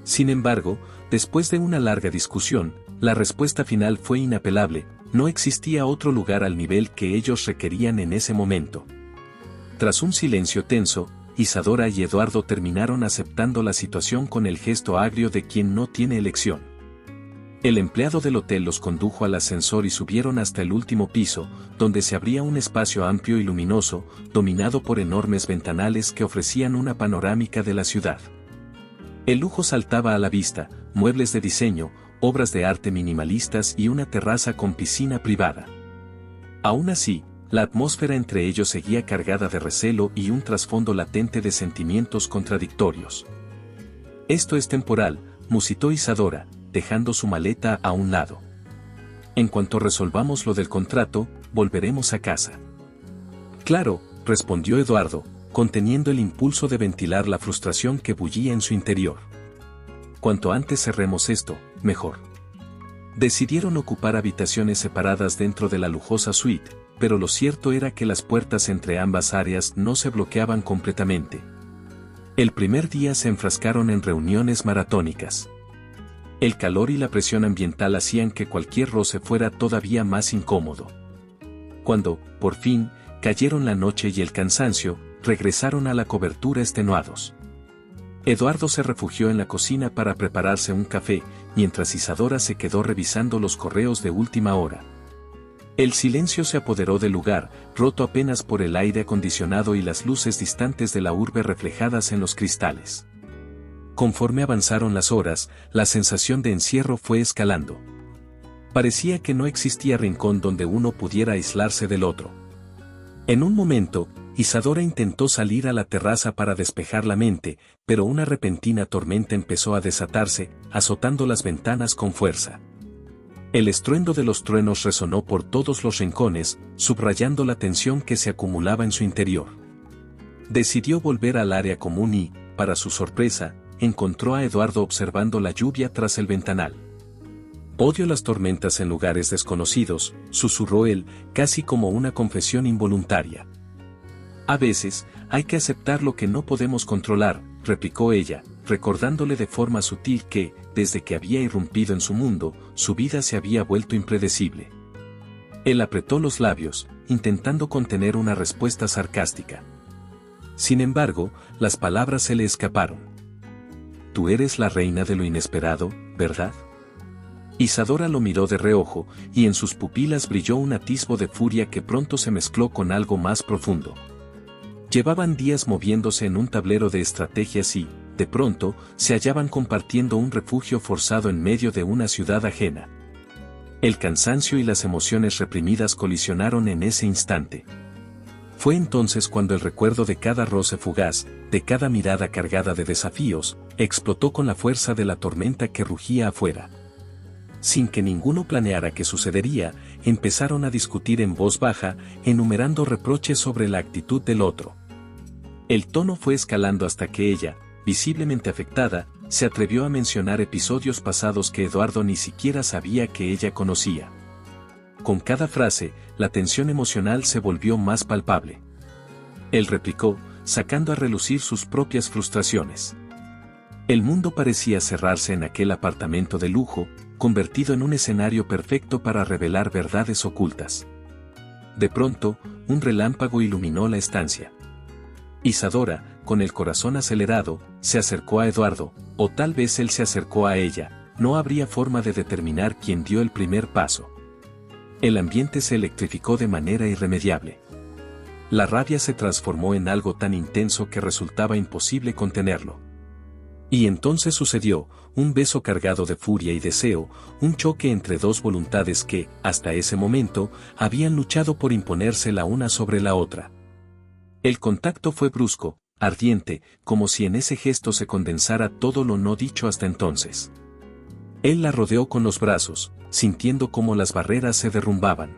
Sin embargo, después de una larga discusión, la respuesta final fue inapelable: no existía otro lugar al nivel que ellos requerían en ese momento. Tras un silencio tenso, Isadora y Eduardo terminaron aceptando la situación con el gesto agrio de quien no tiene elección. El empleado del hotel los condujo al ascensor y subieron hasta el último piso, donde se abría un espacio amplio y luminoso, dominado por enormes ventanales que ofrecían una panorámica de la ciudad. El lujo saltaba a la vista: muebles de diseño, obras de arte minimalistas y una terraza con piscina privada. Aún así, la atmósfera entre ellos seguía cargada de recelo y un trasfondo latente de sentimientos contradictorios. Esto es temporal, musitó Isadora, dejando su maleta a un lado. En cuanto resolvamos lo del contrato, volveremos a casa. Claro, respondió Eduardo, conteniendo el impulso de ventilar la frustración que bullía en su interior. Cuanto antes cerremos esto, mejor. Decidieron ocupar habitaciones separadas dentro de la lujosa suite, pero lo cierto era que las puertas entre ambas áreas no se bloqueaban completamente. El primer día se enfrascaron en reuniones maratónicas. El calor y la presión ambiental hacían que cualquier roce fuera todavía más incómodo. Cuando, por fin, cayeron la noche y el cansancio, regresaron a la cobertura extenuados. Eduardo se refugió en la cocina para prepararse un café, mientras Isadora se quedó revisando los correos de última hora. El silencio se apoderó del lugar, roto apenas por el aire acondicionado y las luces distantes de la urbe reflejadas en los cristales. Conforme avanzaron las horas, la sensación de encierro fue escalando. Parecía que no existía rincón donde uno pudiera aislarse del otro. En un momento, Isadora intentó salir a la terraza para despejar la mente, pero una repentina tormenta empezó a desatarse, azotando las ventanas con fuerza. El estruendo de los truenos resonó por todos los rincones, subrayando la tensión que se acumulaba en su interior. Decidió volver al área común y, para su sorpresa, encontró a Eduardo observando la lluvia tras el ventanal. «Odio las tormentas en lugares desconocidos», susurró él, casi como una confesión involuntaria. «A veces, hay que aceptar lo que no podemos controlar», replicó ella, recordándole de forma sutil que, desde que había irrumpido en su mundo, su vida se había vuelto impredecible. Él apretó los labios, intentando contener una respuesta sarcástica. Sin embargo, las palabras se le escaparon. «Tú eres la reina de lo inesperado, ¿verdad?». Isadora lo miró de reojo, y en sus pupilas brilló un atisbo de furia que pronto se mezcló con algo más profundo. Llevaban días moviéndose en un tablero de estrategias y, de pronto, se hallaban compartiendo un refugio forzado en medio de una ciudad ajena. El cansancio y las emociones reprimidas colisionaron en ese instante. Fue entonces cuando el recuerdo de cada roce fugaz, de cada mirada cargada de desafíos, explotó con la fuerza de la tormenta que rugía afuera. Sin que ninguno planeara qué sucedería, empezaron a discutir en voz baja, enumerando reproches sobre la actitud del otro. El tono fue escalando hasta que ella, visiblemente afectada, se atrevió a mencionar episodios pasados que Eduardo ni siquiera sabía que ella conocía. Con cada frase, la tensión emocional se volvió más palpable. Él replicó, sacando a relucir sus propias frustraciones. El mundo parecía cerrarse en aquel apartamento de lujo, convertido en un escenario perfecto para revelar verdades ocultas. De pronto, un relámpago iluminó la estancia. Isadora, con el corazón acelerado, se acercó a Eduardo, o tal vez él se acercó a ella, no habría forma de determinar quién dio el primer paso. El ambiente se electrificó de manera irremediable. La rabia se transformó en algo tan intenso que resultaba imposible contenerlo. Y entonces sucedió, un beso cargado de furia y deseo, un choque entre dos voluntades que, hasta ese momento, habían luchado por imponerse la una sobre la otra. El contacto fue brusco, ardiente, como si en ese gesto se condensara todo lo no dicho hasta entonces. Él la rodeó con los brazos, sintiendo cómo las barreras se derrumbaban.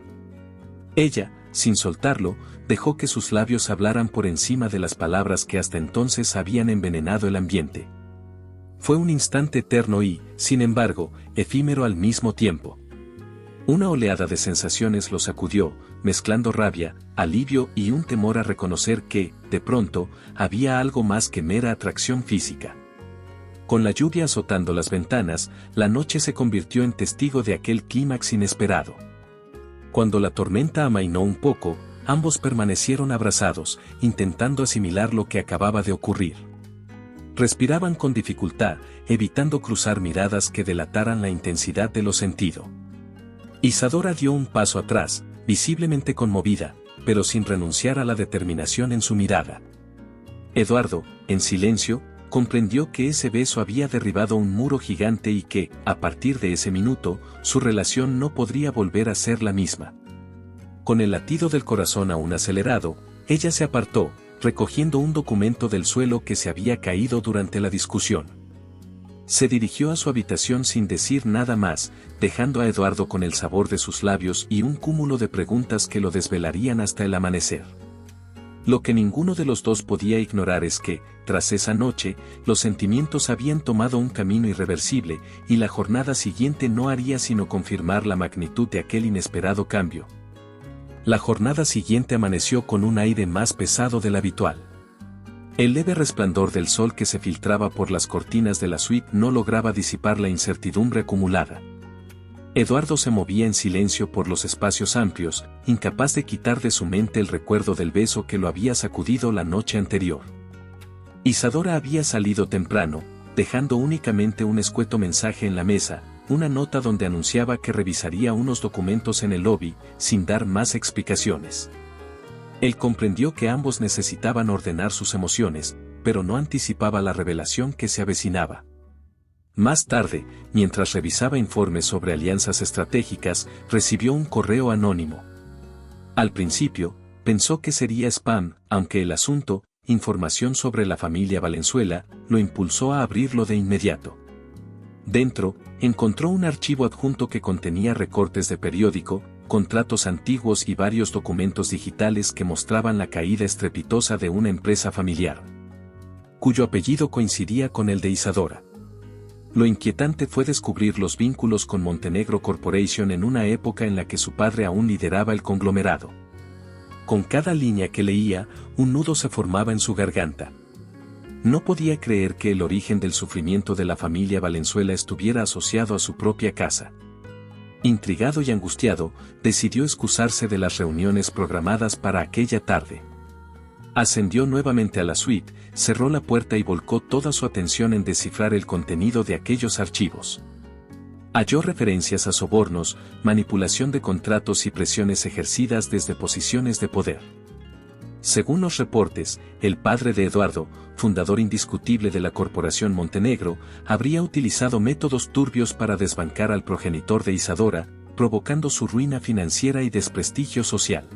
Ella, sin soltarlo, dejó que sus labios hablaran por encima de las palabras que hasta entonces habían envenenado el ambiente. Fue un instante eterno y, sin embargo, efímero al mismo tiempo. Una oleada de sensaciones lo sacudió, mezclando rabia, alivio y un temor a reconocer que, de pronto, había algo más que mera atracción física. Con la lluvia azotando las ventanas, la noche se convirtió en testigo de aquel clímax inesperado. Cuando la tormenta amainó un poco, ambos permanecieron abrazados, intentando asimilar lo que acababa de ocurrir. Respiraban con dificultad, evitando cruzar miradas que delataran la intensidad de lo sentido. Isadora dio un paso atrás, visiblemente conmovida, pero sin renunciar a la determinación en su mirada. Eduardo, en silencio, comprendió que ese beso había derribado un muro gigante y que, a partir de ese minuto, su relación no podría volver a ser la misma. Con el latido del corazón aún acelerado, ella se apartó, recogiendo un documento del suelo que se había caído durante la discusión. Se dirigió a su habitación sin decir nada más, dejando a Eduardo con el sabor de sus labios y un cúmulo de preguntas que lo desvelarían hasta el amanecer. Lo que ninguno de los dos podía ignorar es que, tras esa noche, los sentimientos habían tomado un camino irreversible, y la jornada siguiente no haría sino confirmar la magnitud de aquel inesperado cambio. La jornada siguiente amaneció con un aire más pesado del habitual. El leve resplandor del sol que se filtraba por las cortinas de la suite no lograba disipar la incertidumbre acumulada. Eduardo se movía en silencio por los espacios amplios, incapaz de quitar de su mente el recuerdo del beso que lo había sacudido la noche anterior. Isadora había salido temprano, dejando únicamente un escueto mensaje en la mesa, una nota donde anunciaba que revisaría unos documentos en el lobby, sin dar más explicaciones. Él comprendió que ambos necesitaban ordenar sus emociones, pero no anticipaba la revelación que se avecinaba. Más tarde, mientras revisaba informes sobre alianzas estratégicas, recibió un correo anónimo. Al principio, pensó que sería spam, aunque el asunto, información sobre la familia Valenzuela, lo impulsó a abrirlo de inmediato. Dentro, encontró un archivo adjunto que contenía recortes de periódico, contratos antiguos y varios documentos digitales que mostraban la caída estrepitosa de una empresa familiar, cuyo apellido coincidía con el de Isadora. Lo inquietante fue descubrir los vínculos con Montenegro Corporation en una época en la que su padre aún lideraba el conglomerado. Con cada línea que leía, un nudo se formaba en su garganta. No podía creer que el origen del sufrimiento de la familia Valenzuela estuviera asociado a su propia casa. Intrigado y angustiado, decidió excusarse de las reuniones programadas para aquella tarde. Ascendió nuevamente a la suite, cerró la puerta y volcó toda su atención en descifrar el contenido de aquellos archivos. Halló referencias a sobornos, manipulación de contratos y presiones ejercidas desde posiciones de poder. Según los reportes, el padre de Eduardo, fundador indiscutible de la Corporación Montenegro, habría utilizado métodos turbios para desbancar al progenitor de Isadora, provocando su ruina financiera y desprestigio social.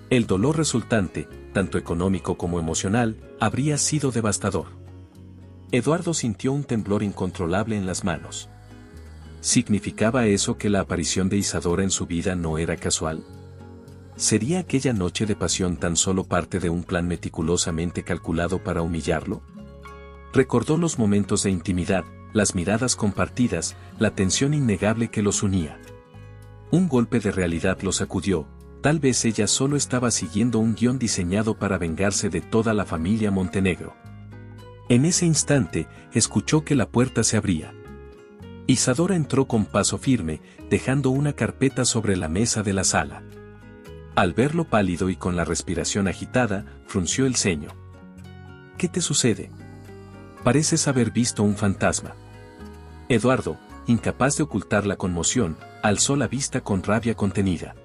El dolor resultante, tanto económico como emocional, habría sido devastador. Eduardo sintió un temblor incontrolable en las manos. ¿Significaba eso que la aparición de Isadora en su vida no era casual? ¿Sería aquella noche de pasión tan solo parte de un plan meticulosamente calculado para humillarlo? Recordó los momentos de intimidad, las miradas compartidas, la tensión innegable que los unía. Un golpe de realidad lo sacudió, tal vez ella solo estaba siguiendo un guión diseñado para vengarse de toda la familia Montenegro. En ese instante, escuchó que la puerta se abría. Isadora entró con paso firme, dejando una carpeta sobre la mesa de la sala. Al verlo pálido y con la respiración agitada, frunció el ceño. ¿Qué te sucede? Pareces haber visto un fantasma. Eduardo, incapaz de ocultar la conmoción, alzó la vista con rabia contenida.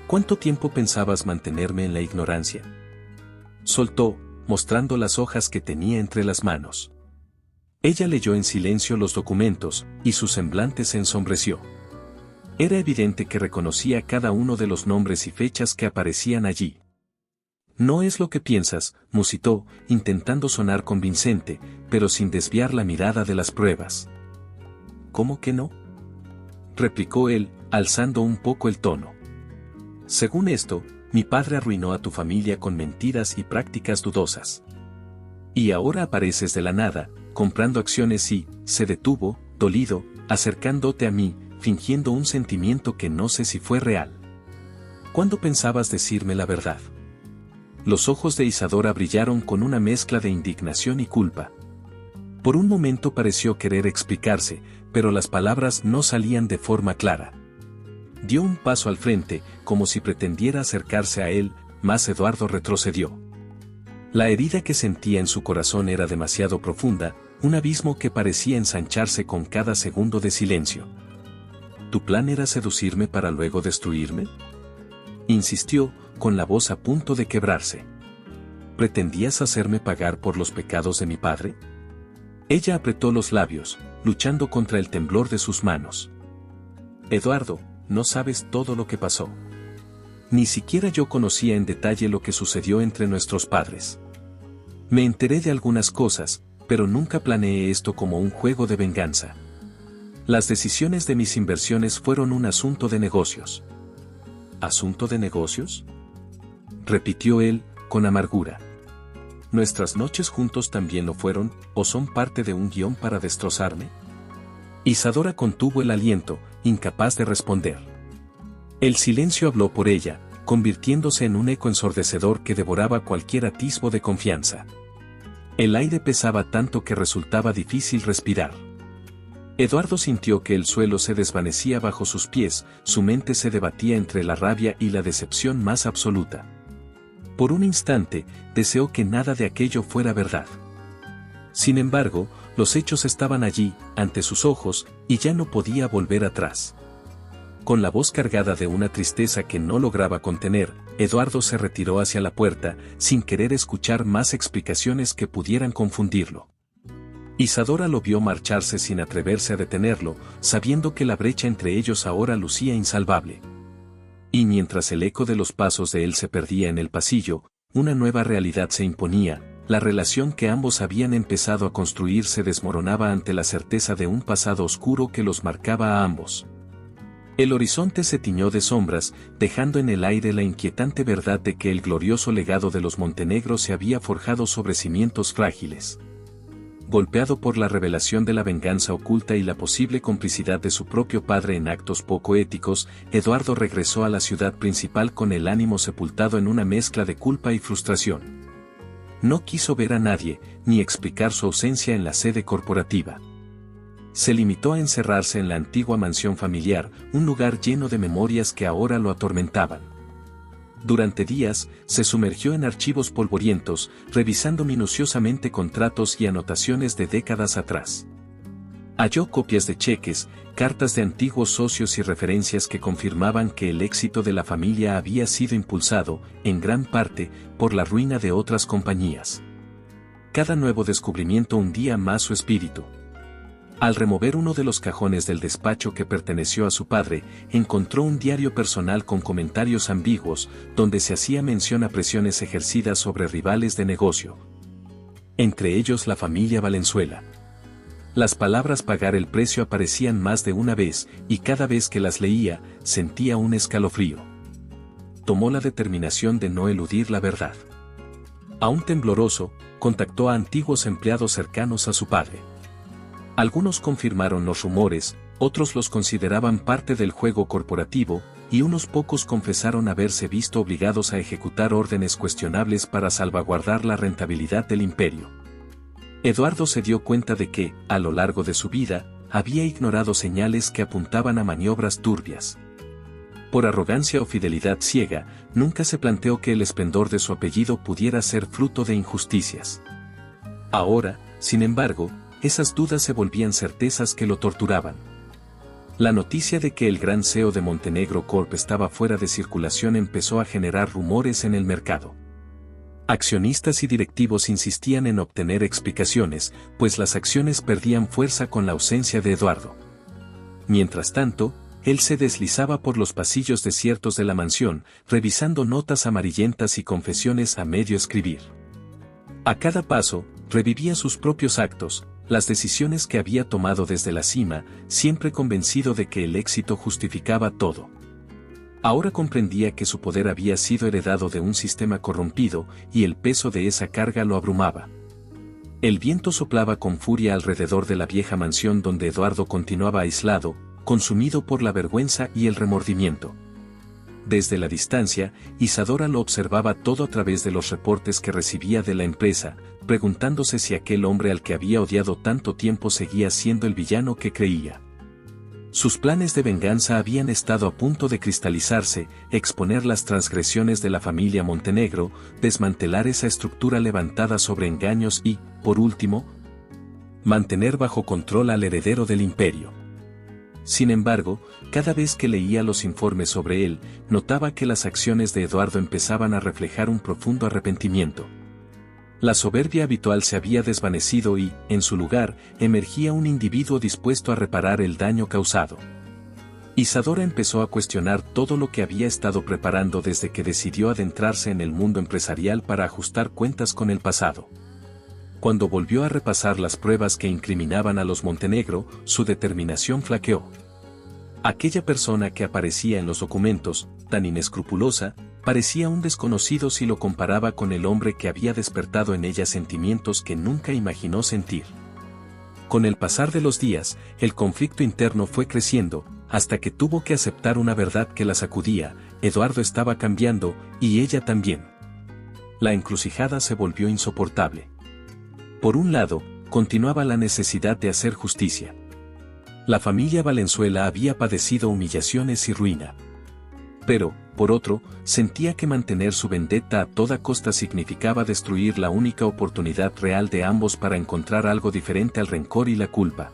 ¿Cuánto tiempo pensabas mantenerme en la ignorancia? Soltó, mostrando las hojas que tenía entre las manos. Ella leyó en silencio los documentos, y su semblante se ensombreció. Era evidente que reconocía cada uno de los nombres y fechas que aparecían allí. No es lo que piensas, musitó, intentando sonar convincente, pero sin desviar la mirada de las pruebas. ¿Cómo que no?, replicó él, alzando un poco el tono. Según esto, mi padre arruinó a tu familia con mentiras y prácticas dudosas. Y ahora apareces de la nada, comprando acciones y, se detuvo, dolido, acercándote a mí, fingiendo un sentimiento que no sé si fue real. ¿Cuándo pensabas decirme la verdad? Los ojos de Isadora brillaron con una mezcla de indignación y culpa. Por un momento pareció querer explicarse, pero las palabras no salían de forma clara. Dio un paso al frente, como si pretendiera acercarse a él, mas Eduardo retrocedió. La herida que sentía en su corazón era demasiado profunda, un abismo que parecía ensancharse con cada segundo de silencio. ¿Tu plan era seducirme para luego destruirme?, insistió, con la voz a punto de quebrarse. ¿Pretendías hacerme pagar por los pecados de mi padre? Ella apretó los labios, luchando contra el temblor de sus manos. Eduardo, no sabes todo lo que pasó. Ni siquiera yo conocía en detalle lo que sucedió entre nuestros padres. Me enteré de algunas cosas, pero nunca planeé esto como un juego de venganza. Las decisiones de mis inversiones fueron un asunto de negocios. ¿Asunto de negocios?, repitió él, con amargura. ¿Nuestras noches juntos también lo fueron, o son parte de un guión para destrozarme? Isadora contuvo el aliento, incapaz de responder. El silencio habló por ella, convirtiéndose en un eco ensordecedor que devoraba cualquier atisbo de confianza. El aire pesaba tanto que resultaba difícil respirar. Eduardo sintió que el suelo se desvanecía bajo sus pies, su mente se debatía entre la rabia y la decepción más absoluta. Por un instante, deseó que nada de aquello fuera verdad. Sin embargo, los hechos estaban allí, ante sus ojos, y ya no podía volver atrás. Con la voz cargada de una tristeza que no lograba contener, Eduardo se retiró hacia la puerta, sin querer escuchar más explicaciones que pudieran confundirlo. Isadora lo vio marcharse sin atreverse a detenerlo, sabiendo que la brecha entre ellos ahora lucía insalvable. Y mientras el eco de los pasos de él se perdía en el pasillo, una nueva realidad se imponía, la relación que ambos habían empezado a construir se desmoronaba ante la certeza de un pasado oscuro que los marcaba a ambos. El horizonte se tiñó de sombras, dejando en el aire la inquietante verdad de que el glorioso legado de los Montenegro se había forjado sobre cimientos frágiles. Golpeado por la revelación de la venganza oculta y la posible complicidad de su propio padre en actos poco éticos, Eduardo regresó a la ciudad principal con el ánimo sepultado en una mezcla de culpa y frustración. No quiso ver a nadie, ni explicar su ausencia en la sede corporativa. Se limitó a encerrarse en la antigua mansión familiar, un lugar lleno de memorias que ahora lo atormentaban. Durante días, se sumergió en archivos polvorientos, revisando minuciosamente contratos y anotaciones de décadas atrás. Halló copias de cheques, cartas de antiguos socios y referencias que confirmaban que el éxito de la familia había sido impulsado, en gran parte, por la ruina de otras compañías. Cada nuevo descubrimiento hundía más su espíritu. Al remover uno de los cajones del despacho que perteneció a su padre, encontró un diario personal con comentarios ambiguos, donde se hacía mención a presiones ejercidas sobre rivales de negocio. Entre ellos la familia Valenzuela. Las palabras pagar el precio aparecían más de una vez, y cada vez que las leía, sentía un escalofrío. Tomó la determinación de no eludir la verdad. Aún tembloroso, contactó a antiguos empleados cercanos a su padre. Algunos confirmaron los rumores, otros los consideraban parte del juego corporativo, y unos pocos confesaron haberse visto obligados a ejecutar órdenes cuestionables para salvaguardar la rentabilidad del imperio. Eduardo se dio cuenta de que, a lo largo de su vida, había ignorado señales que apuntaban a maniobras turbias. Por arrogancia o fidelidad ciega, nunca se planteó que el esplendor de su apellido pudiera ser fruto de injusticias. Ahora, sin embargo, esas dudas se volvían certezas que lo torturaban. La noticia de que el gran CEO de Montenegro Corp estaba fuera de circulación empezó a generar rumores en el mercado. Accionistas y directivos insistían en obtener explicaciones, pues las acciones perdían fuerza con la ausencia de Eduardo. Mientras tanto, él se deslizaba por los pasillos desiertos de la mansión, revisando notas amarillentas y confesiones a medio escribir. A cada paso, revivía sus propios actos, las decisiones que había tomado desde la cima, siempre convencido de que el éxito justificaba todo. Ahora comprendía que su poder había sido heredado de un sistema corrompido, y el peso de esa carga lo abrumaba. El viento soplaba con furia alrededor de la vieja mansión donde Eduardo continuaba aislado, consumido por la vergüenza y el remordimiento. Desde la distancia, Isadora lo observaba todo a través de los reportes que recibía de la empresa, preguntándose si aquel hombre al que había odiado tanto tiempo seguía siendo el villano que creía. Sus planes de venganza habían estado a punto de cristalizarse, exponer las transgresiones de la familia Montenegro, desmantelar esa estructura levantada sobre engaños y, por último, mantener bajo control al heredero del imperio. Sin embargo, cada vez que leía los informes sobre él, notaba que las acciones de Eduardo empezaban a reflejar un profundo arrepentimiento. La soberbia habitual se había desvanecido y, en su lugar, emergía un individuo dispuesto a reparar el daño causado. Isadora empezó a cuestionar todo lo que había estado preparando desde que decidió adentrarse en el mundo empresarial para ajustar cuentas con el pasado. Cuando volvió a repasar las pruebas que incriminaban a los Montenegro, su determinación flaqueó. Aquella persona que aparecía en los documentos, tan inescrupulosa, parecía un desconocido si lo comparaba con el hombre que había despertado en ella sentimientos que nunca imaginó sentir. Con el pasar de los días, el conflicto interno fue creciendo, hasta que tuvo que aceptar una verdad que la sacudía: Eduardo estaba cambiando, y ella también. La encrucijada se volvió insoportable. Por un lado, continuaba la necesidad de hacer justicia. La familia Valenzuela había padecido humillaciones y ruina. Pero, por otro, sentía que mantener su vendetta a toda costa significaba destruir la única oportunidad real de ambos para encontrar algo diferente al rencor y la culpa.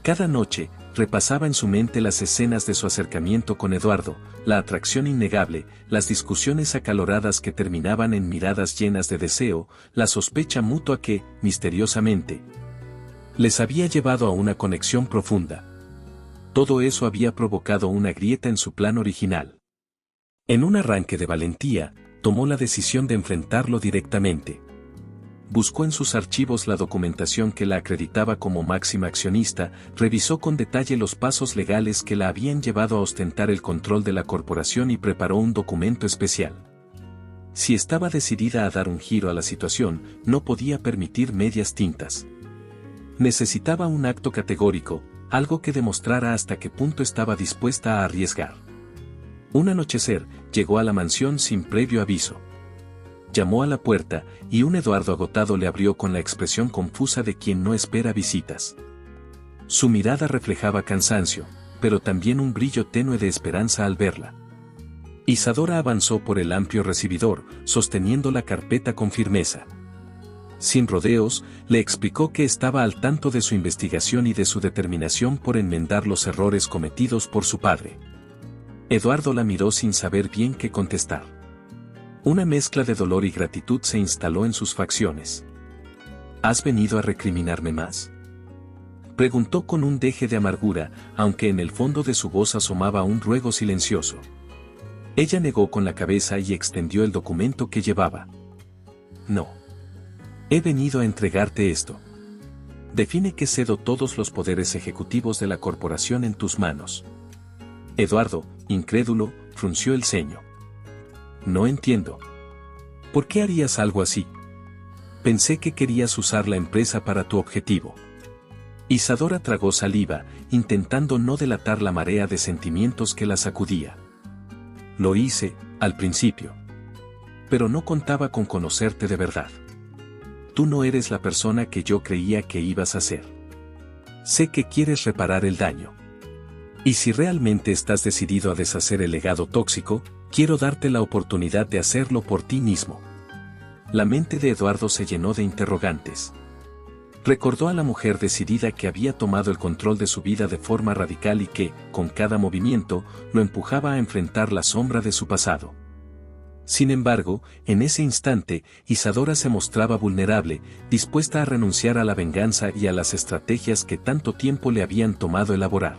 Cada noche, repasaba en su mente las escenas de su acercamiento con Eduardo, la atracción innegable, las discusiones acaloradas que terminaban en miradas llenas de deseo, la sospecha mutua que, misteriosamente, les había llevado a una conexión profunda. Todo eso había provocado una grieta en su plan original. En un arranque de valentía, tomó la decisión de enfrentarlo directamente. Buscó en sus archivos la documentación que la acreditaba como máxima accionista, revisó con detalle los pasos legales que la habían llevado a ostentar el control de la corporación y preparó un documento especial. Si estaba decidida a dar un giro a la situación, no podía permitir medias tintas. Necesitaba un acto categórico, algo que demostrara hasta qué punto estaba dispuesta a arriesgar. Un anochecer, llegó a la mansión sin previo aviso. Llamó a la puerta, y un Eduardo agotado le abrió con la expresión confusa de quien no espera visitas. Su mirada reflejaba cansancio, pero también un brillo tenue de esperanza al verla. Isadora avanzó por el amplio recibidor, sosteniendo la carpeta con firmeza. Sin rodeos, le explicó que estaba al tanto de su investigación y de su determinación por enmendar los errores cometidos por su padre. Eduardo la miró sin saber bien qué contestar. Una mezcla de dolor y gratitud se instaló en sus facciones. ¿Has venido a recriminarme más?, preguntó con un deje de amargura, aunque en el fondo de su voz asomaba un ruego silencioso. Ella negó con la cabeza y extendió el documento que llevaba. No. He venido a entregarte esto. Define que cedo todos los poderes ejecutivos de la corporación en tus manos. Eduardo, incrédulo, frunció el ceño. No entiendo. ¿Por qué harías algo así? Pensé que querías usar la empresa para tu objetivo. Isadora tragó saliva, intentando no delatar la marea de sentimientos que la sacudía. Lo hice, al principio. Pero no contaba con conocerte de verdad. Tú no eres la persona que yo creía que ibas a ser. Sé que quieres reparar el daño. Y si realmente estás decidido a deshacer el legado tóxico, quiero darte la oportunidad de hacerlo por ti mismo. La mente de Eduardo se llenó de interrogantes. Recordó a la mujer decidida que había tomado el control de su vida de forma radical y que, con cada movimiento, lo empujaba a enfrentar la sombra de su pasado. Sin embargo, en ese instante, Isadora se mostraba vulnerable, dispuesta a renunciar a la venganza y a las estrategias que tanto tiempo le habían tomado elaborar.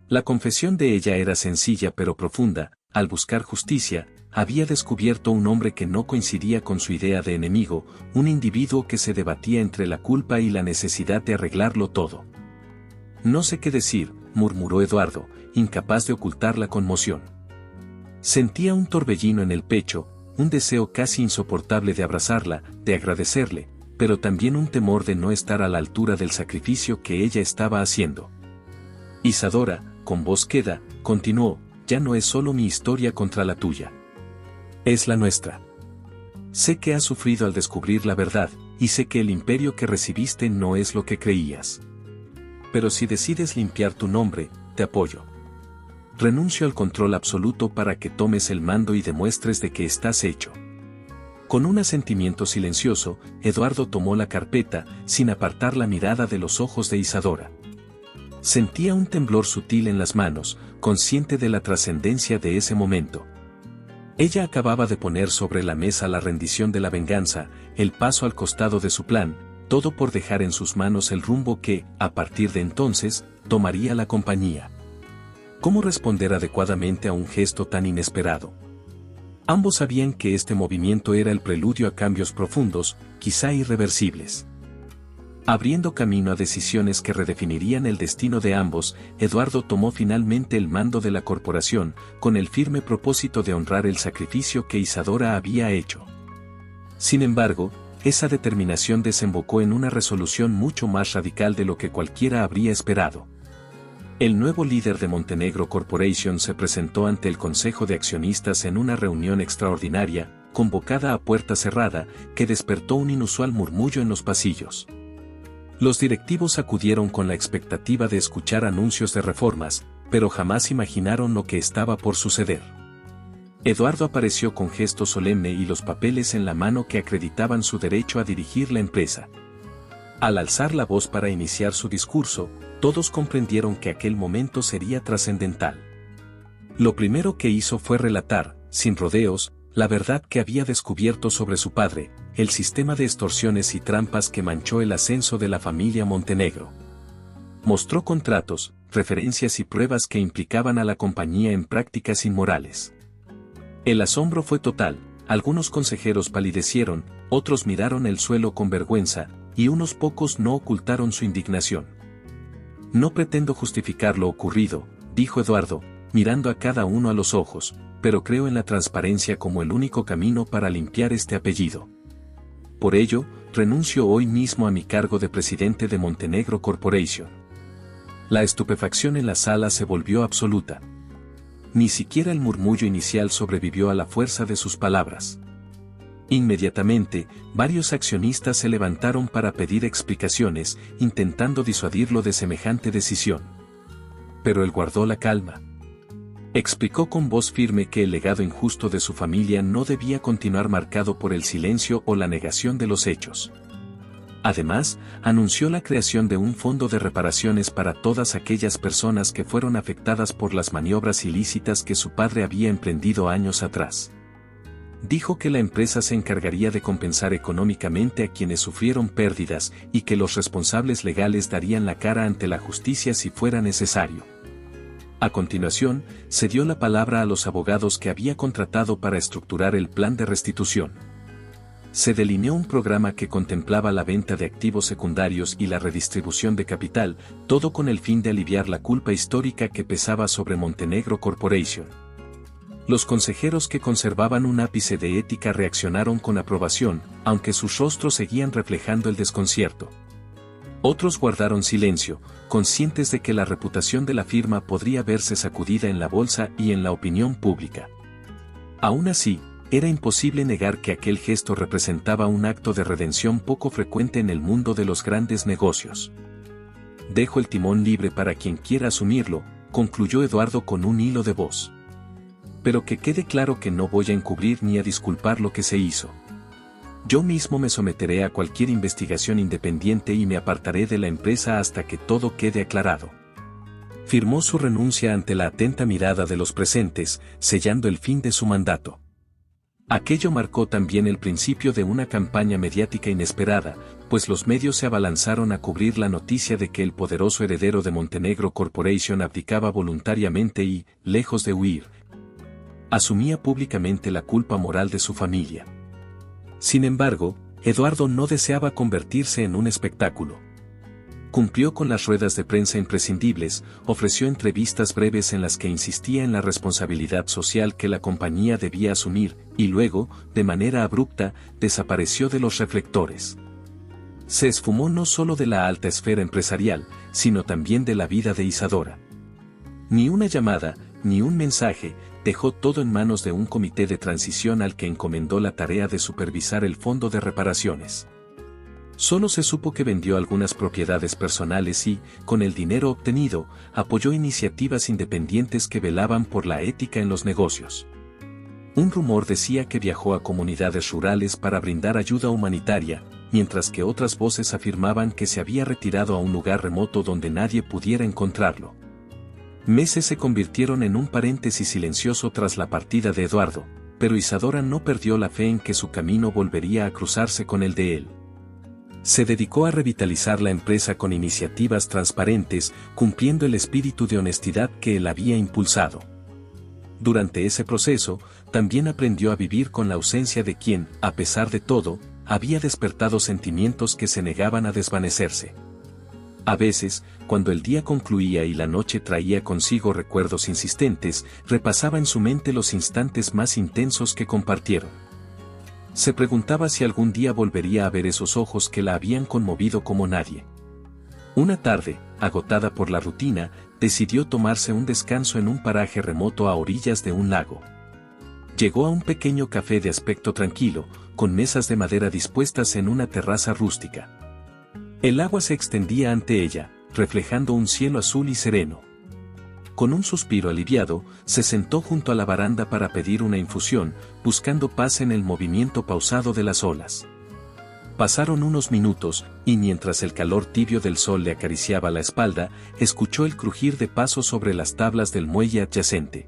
La confesión de ella era sencilla pero profunda. Al buscar justicia, había descubierto un hombre que no coincidía con su idea de enemigo, un individuo que se debatía entre la culpa y la necesidad de arreglarlo todo. No sé qué decir, murmuró Eduardo, incapaz de ocultar la conmoción. Sentía un torbellino en el pecho, un deseo casi insoportable de abrazarla, de agradecerle, pero también un temor de no estar a la altura del sacrificio que ella estaba haciendo. Isadora, con voz queda, continuó, ya no es solo mi historia contra la tuya. Es la nuestra. Sé que has sufrido al descubrir la verdad, y sé que el imperio que recibiste no es lo que creías. Pero si decides limpiar tu nombre, te apoyo. Renuncio al control absoluto para que tomes el mando y demuestres de que estás hecho. Con un asentimiento silencioso, Eduardo tomó la carpeta, sin apartar la mirada de los ojos de Isadora. Sentía un temblor sutil en las manos, consciente de la trascendencia de ese momento. Ella acababa de poner sobre la mesa la rendición de la venganza, el paso al costado de su plan, todo por dejar en sus manos el rumbo que, a partir de entonces, tomaría la compañía. ¿Cómo responder adecuadamente a un gesto tan inesperado? Ambos sabían que este movimiento era el preludio a cambios profundos, quizá irreversibles. Abriendo camino a decisiones que redefinirían el destino de ambos, Eduardo tomó finalmente el mando de la corporación, con el firme propósito de honrar el sacrificio que Isadora había hecho. Sin embargo, esa determinación desembocó en una resolución mucho más radical de lo que cualquiera habría esperado. El nuevo líder de Montenegro Corporation se presentó ante el Consejo de Accionistas en una reunión extraordinaria, convocada a puerta cerrada, que despertó un inusual murmullo en los pasillos. Los directivos acudieron con la expectativa de escuchar anuncios de reformas, pero jamás imaginaron lo que estaba por suceder. Eduardo apareció con gesto solemne y los papeles en la mano que acreditaban su derecho a dirigir la empresa. Al alzar la voz para iniciar su discurso, todos comprendieron que aquel momento sería trascendental. Lo primero que hizo fue relatar, sin rodeos, la verdad que había descubierto sobre su padre, el sistema de extorsiones y trampas que manchó el ascenso de la familia Montenegro. Mostró contratos, referencias y pruebas que implicaban a la compañía en prácticas inmorales. El asombro fue total, algunos consejeros palidecieron, otros miraron el suelo con vergüenza, y unos pocos no ocultaron su indignación. No pretendo justificar lo ocurrido, dijo Eduardo, mirando a cada uno a los ojos, pero creo en la transparencia como el único camino para limpiar este apellido. Por ello, renuncio hoy mismo a mi cargo de presidente de Montenegro Corporation. La estupefacción en la sala se volvió absoluta. Ni siquiera el murmullo inicial sobrevivió a la fuerza de sus palabras. Inmediatamente, varios accionistas se levantaron para pedir explicaciones, intentando disuadirlo de semejante decisión. Pero él guardó la calma. Explicó con voz firme que el legado injusto de su familia no debía continuar marcado por el silencio o la negación de los hechos. Además, anunció la creación de un fondo de reparaciones para todas aquellas personas que fueron afectadas por las maniobras ilícitas que su padre había emprendido años atrás. Dijo que la empresa se encargaría de compensar económicamente a quienes sufrieron pérdidas y que los responsables legales darían la cara ante la justicia si fuera necesario. A continuación, se dio la palabra a los abogados que había contratado para estructurar el plan de restitución. Se delineó un programa que contemplaba la venta de activos secundarios y la redistribución de capital, todo con el fin de aliviar la culpa histórica que pesaba sobre Montenegro Corporation. Los consejeros que conservaban un ápice de ética reaccionaron con aprobación, aunque sus rostros seguían reflejando el desconcierto. Otros guardaron silencio, conscientes de que la reputación de la firma podría verse sacudida en la bolsa y en la opinión pública. Aún así, era imposible negar que aquel gesto representaba un acto de redención poco frecuente en el mundo de los grandes negocios. Dejo el timón libre para quien quiera asumirlo, concluyó Eduardo con un hilo de voz. Pero que quede claro que no voy a encubrir ni a disculpar lo que se hizo. Yo mismo me someteré a cualquier investigación independiente y me apartaré de la empresa hasta que todo quede aclarado. Firmó su renuncia ante la atenta mirada de los presentes, sellando el fin de su mandato. Aquello marcó también el principio de una campaña mediática inesperada, pues los medios se abalanzaron a cubrir la noticia de que el poderoso heredero de Montenegro Corporation abdicaba voluntariamente y, lejos de huir, asumía públicamente la culpa moral de su familia. Sin embargo, Eduardo no deseaba convertirse en un espectáculo. Cumplió con las ruedas de prensa imprescindibles, ofreció entrevistas breves en las que insistía en la responsabilidad social que la compañía debía asumir, y luego, de manera abrupta, desapareció de los reflectores. Se esfumó no solo de la alta esfera empresarial, sino también de la vida de Isadora. Ni una llamada, ni un mensaje, dejó todo en manos de un comité de transición al que encomendó la tarea de supervisar el fondo de reparaciones. Solo se supo que vendió algunas propiedades personales y, con el dinero obtenido, apoyó iniciativas independientes que velaban por la ética en los negocios. Un rumor decía que viajó a comunidades rurales para brindar ayuda humanitaria, mientras que otras voces afirmaban que se había retirado a un lugar remoto donde nadie pudiera encontrarlo. Meses se convirtieron en un paréntesis silencioso tras la partida de Eduardo, pero Isadora no perdió la fe en que su camino volvería a cruzarse con el de él. Se dedicó a revitalizar la empresa con iniciativas transparentes, cumpliendo el espíritu de honestidad que él había impulsado. Durante ese proceso, también aprendió a vivir con la ausencia de quien, a pesar de todo, había despertado sentimientos que se negaban a desvanecerse. A veces, cuando el día concluía y la noche traía consigo recuerdos insistentes, repasaba en su mente los instantes más intensos que compartieron. Se preguntaba si algún día volvería a ver esos ojos que la habían conmovido como nadie. Una tarde, agotada por la rutina, decidió tomarse un descanso en un paraje remoto a orillas de un lago. Llegó a un pequeño café de aspecto tranquilo, con mesas de madera dispuestas en una terraza rústica. El agua se extendía ante ella, reflejando un cielo azul y sereno. Con un suspiro aliviado, se sentó junto a la baranda para pedir una infusión, buscando paz en el movimiento pausado de las olas. Pasaron unos minutos, y mientras el calor tibio del sol le acariciaba la espalda, escuchó el crujir de pasos sobre las tablas del muelle adyacente.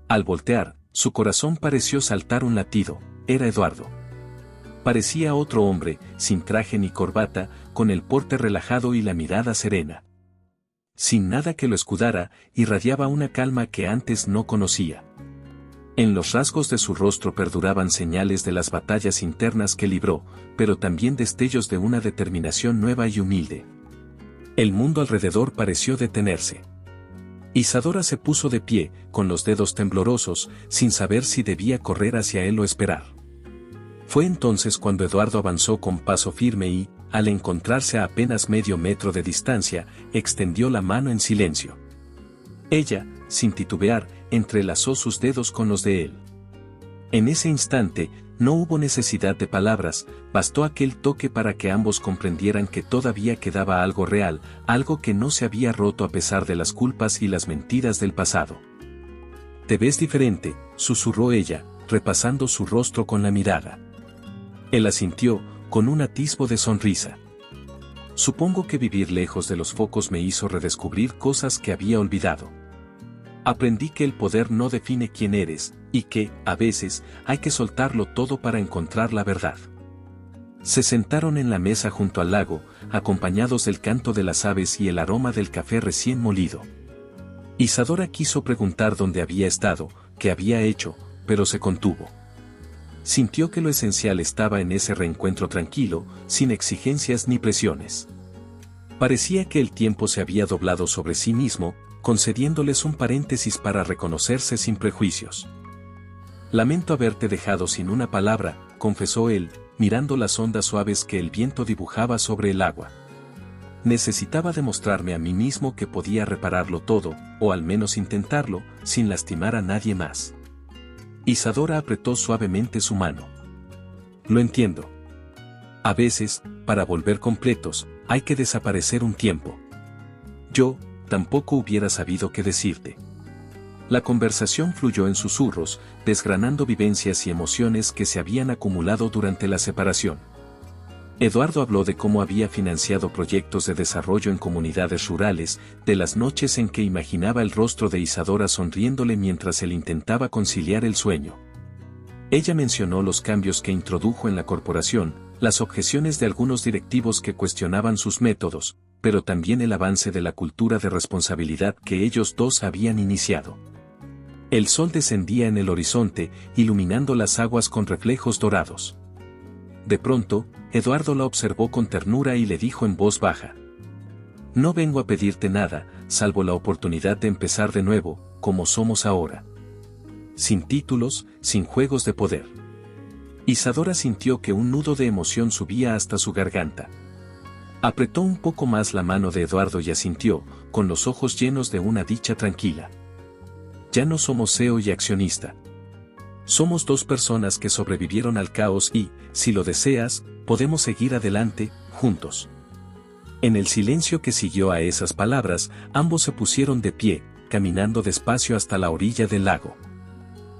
Al voltear, su corazón pareció saltar un latido. Era Eduardo. Parecía otro hombre, sin traje ni corbata, con el porte relajado y la mirada serena. Sin nada que lo escudara, irradiaba una calma que antes no conocía. En los rasgos de su rostro perduraban señales de las batallas internas que libró, pero también destellos de una determinación nueva y humilde. El mundo alrededor pareció detenerse. Isadora se puso de pie, con los dedos temblorosos, sin saber si debía correr hacia él o esperar. Fue entonces cuando Eduardo avanzó con paso firme y, al encontrarse a apenas medio metro de distancia, extendió la mano en silencio. Ella, sin titubear, entrelazó sus dedos con los de él. En ese instante, no hubo necesidad de palabras, bastó aquel toque para que ambos comprendieran que todavía quedaba algo real, algo que no se había roto a pesar de las culpas y las mentiras del pasado. «Te ves diferente», susurró ella, repasando su rostro con la mirada. Él asintió, con un atisbo de sonrisa. «Supongo que vivir lejos de los focos me hizo redescubrir cosas que había olvidado. Aprendí que el poder no define quién eres, y que, a veces, hay que soltarlo todo para encontrar la verdad». Se sentaron en la mesa junto al lago, acompañados del canto de las aves y el aroma del café recién molido. Isadora quiso preguntar dónde había estado, qué había hecho, pero se contuvo. Sintió que lo esencial estaba en ese reencuentro tranquilo, sin exigencias ni presiones. Parecía que el tiempo se había doblado sobre sí mismo, concediéndoles un paréntesis para reconocerse sin prejuicios. «Lamento haberte dejado sin una palabra», confesó él, mirando las ondas suaves que el viento dibujaba sobre el agua. «Necesitaba demostrarme a mí mismo que podía repararlo todo, o al menos intentarlo, sin lastimar a nadie más». Isadora apretó suavemente su mano. «Lo entiendo. A veces, para volver completos, hay que desaparecer un tiempo. Yo, tampoco hubiera sabido qué decirte». La conversación fluyó en susurros, desgranando vivencias y emociones que se habían acumulado durante la separación. Eduardo habló de cómo había financiado proyectos de desarrollo en comunidades rurales, de las noches en que imaginaba el rostro de Isadora sonriéndole mientras él intentaba conciliar el sueño. Ella mencionó los cambios que introdujo en la corporación, las objeciones de algunos directivos que cuestionaban sus métodos, pero también el avance de la cultura de responsabilidad que ellos dos habían iniciado. El sol descendía en el horizonte, iluminando las aguas con reflejos dorados. De pronto, Eduardo la observó con ternura y le dijo en voz baja: «No vengo a pedirte nada, salvo la oportunidad de empezar de nuevo, como somos ahora. Sin títulos, sin juegos de poder». Isadora sintió que un nudo de emoción subía hasta su garganta. Apretó un poco más la mano de Eduardo y asintió, con los ojos llenos de una dicha tranquila. «Ya no somos CEO y accionista. Somos dos personas que sobrevivieron al caos y, si lo deseas, podemos seguir adelante, juntos». En el silencio que siguió a esas palabras, ambos se pusieron de pie, caminando despacio hasta la orilla del lago.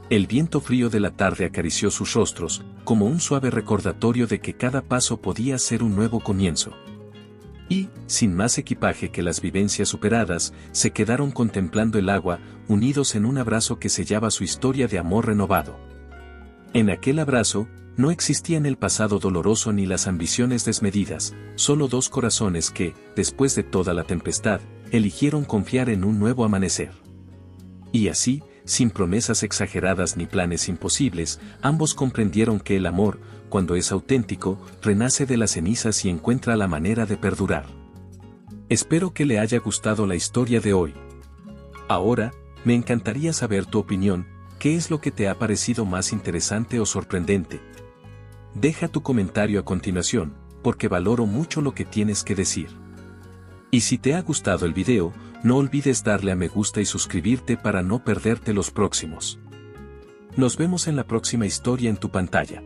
El viento frío de la tarde acarició sus rostros, como un suave recordatorio de que cada paso podía ser un nuevo comienzo. Y, sin más equipaje que las vivencias superadas, se quedaron contemplando el agua, unidos en un abrazo que sellaba su historia de amor renovado. En aquel abrazo, no existían el pasado doloroso ni las ambiciones desmedidas, solo dos corazones que, después de toda la tempestad, eligieron confiar en un nuevo amanecer. Y así, sin promesas exageradas ni planes imposibles, ambos comprendieron que el amor, cuando es auténtico, renace de las cenizas y encuentra la manera de perdurar. Espero que le haya gustado la historia de hoy. Ahora, me encantaría saber tu opinión, ¿qué es lo que te ha parecido más interesante o sorprendente? Deja tu comentario a continuación, porque valoro mucho lo que tienes que decir. Y si te ha gustado el video, no olvides darle a me gusta y suscribirte para no perderte los próximos. Nos vemos en la próxima historia en tu pantalla.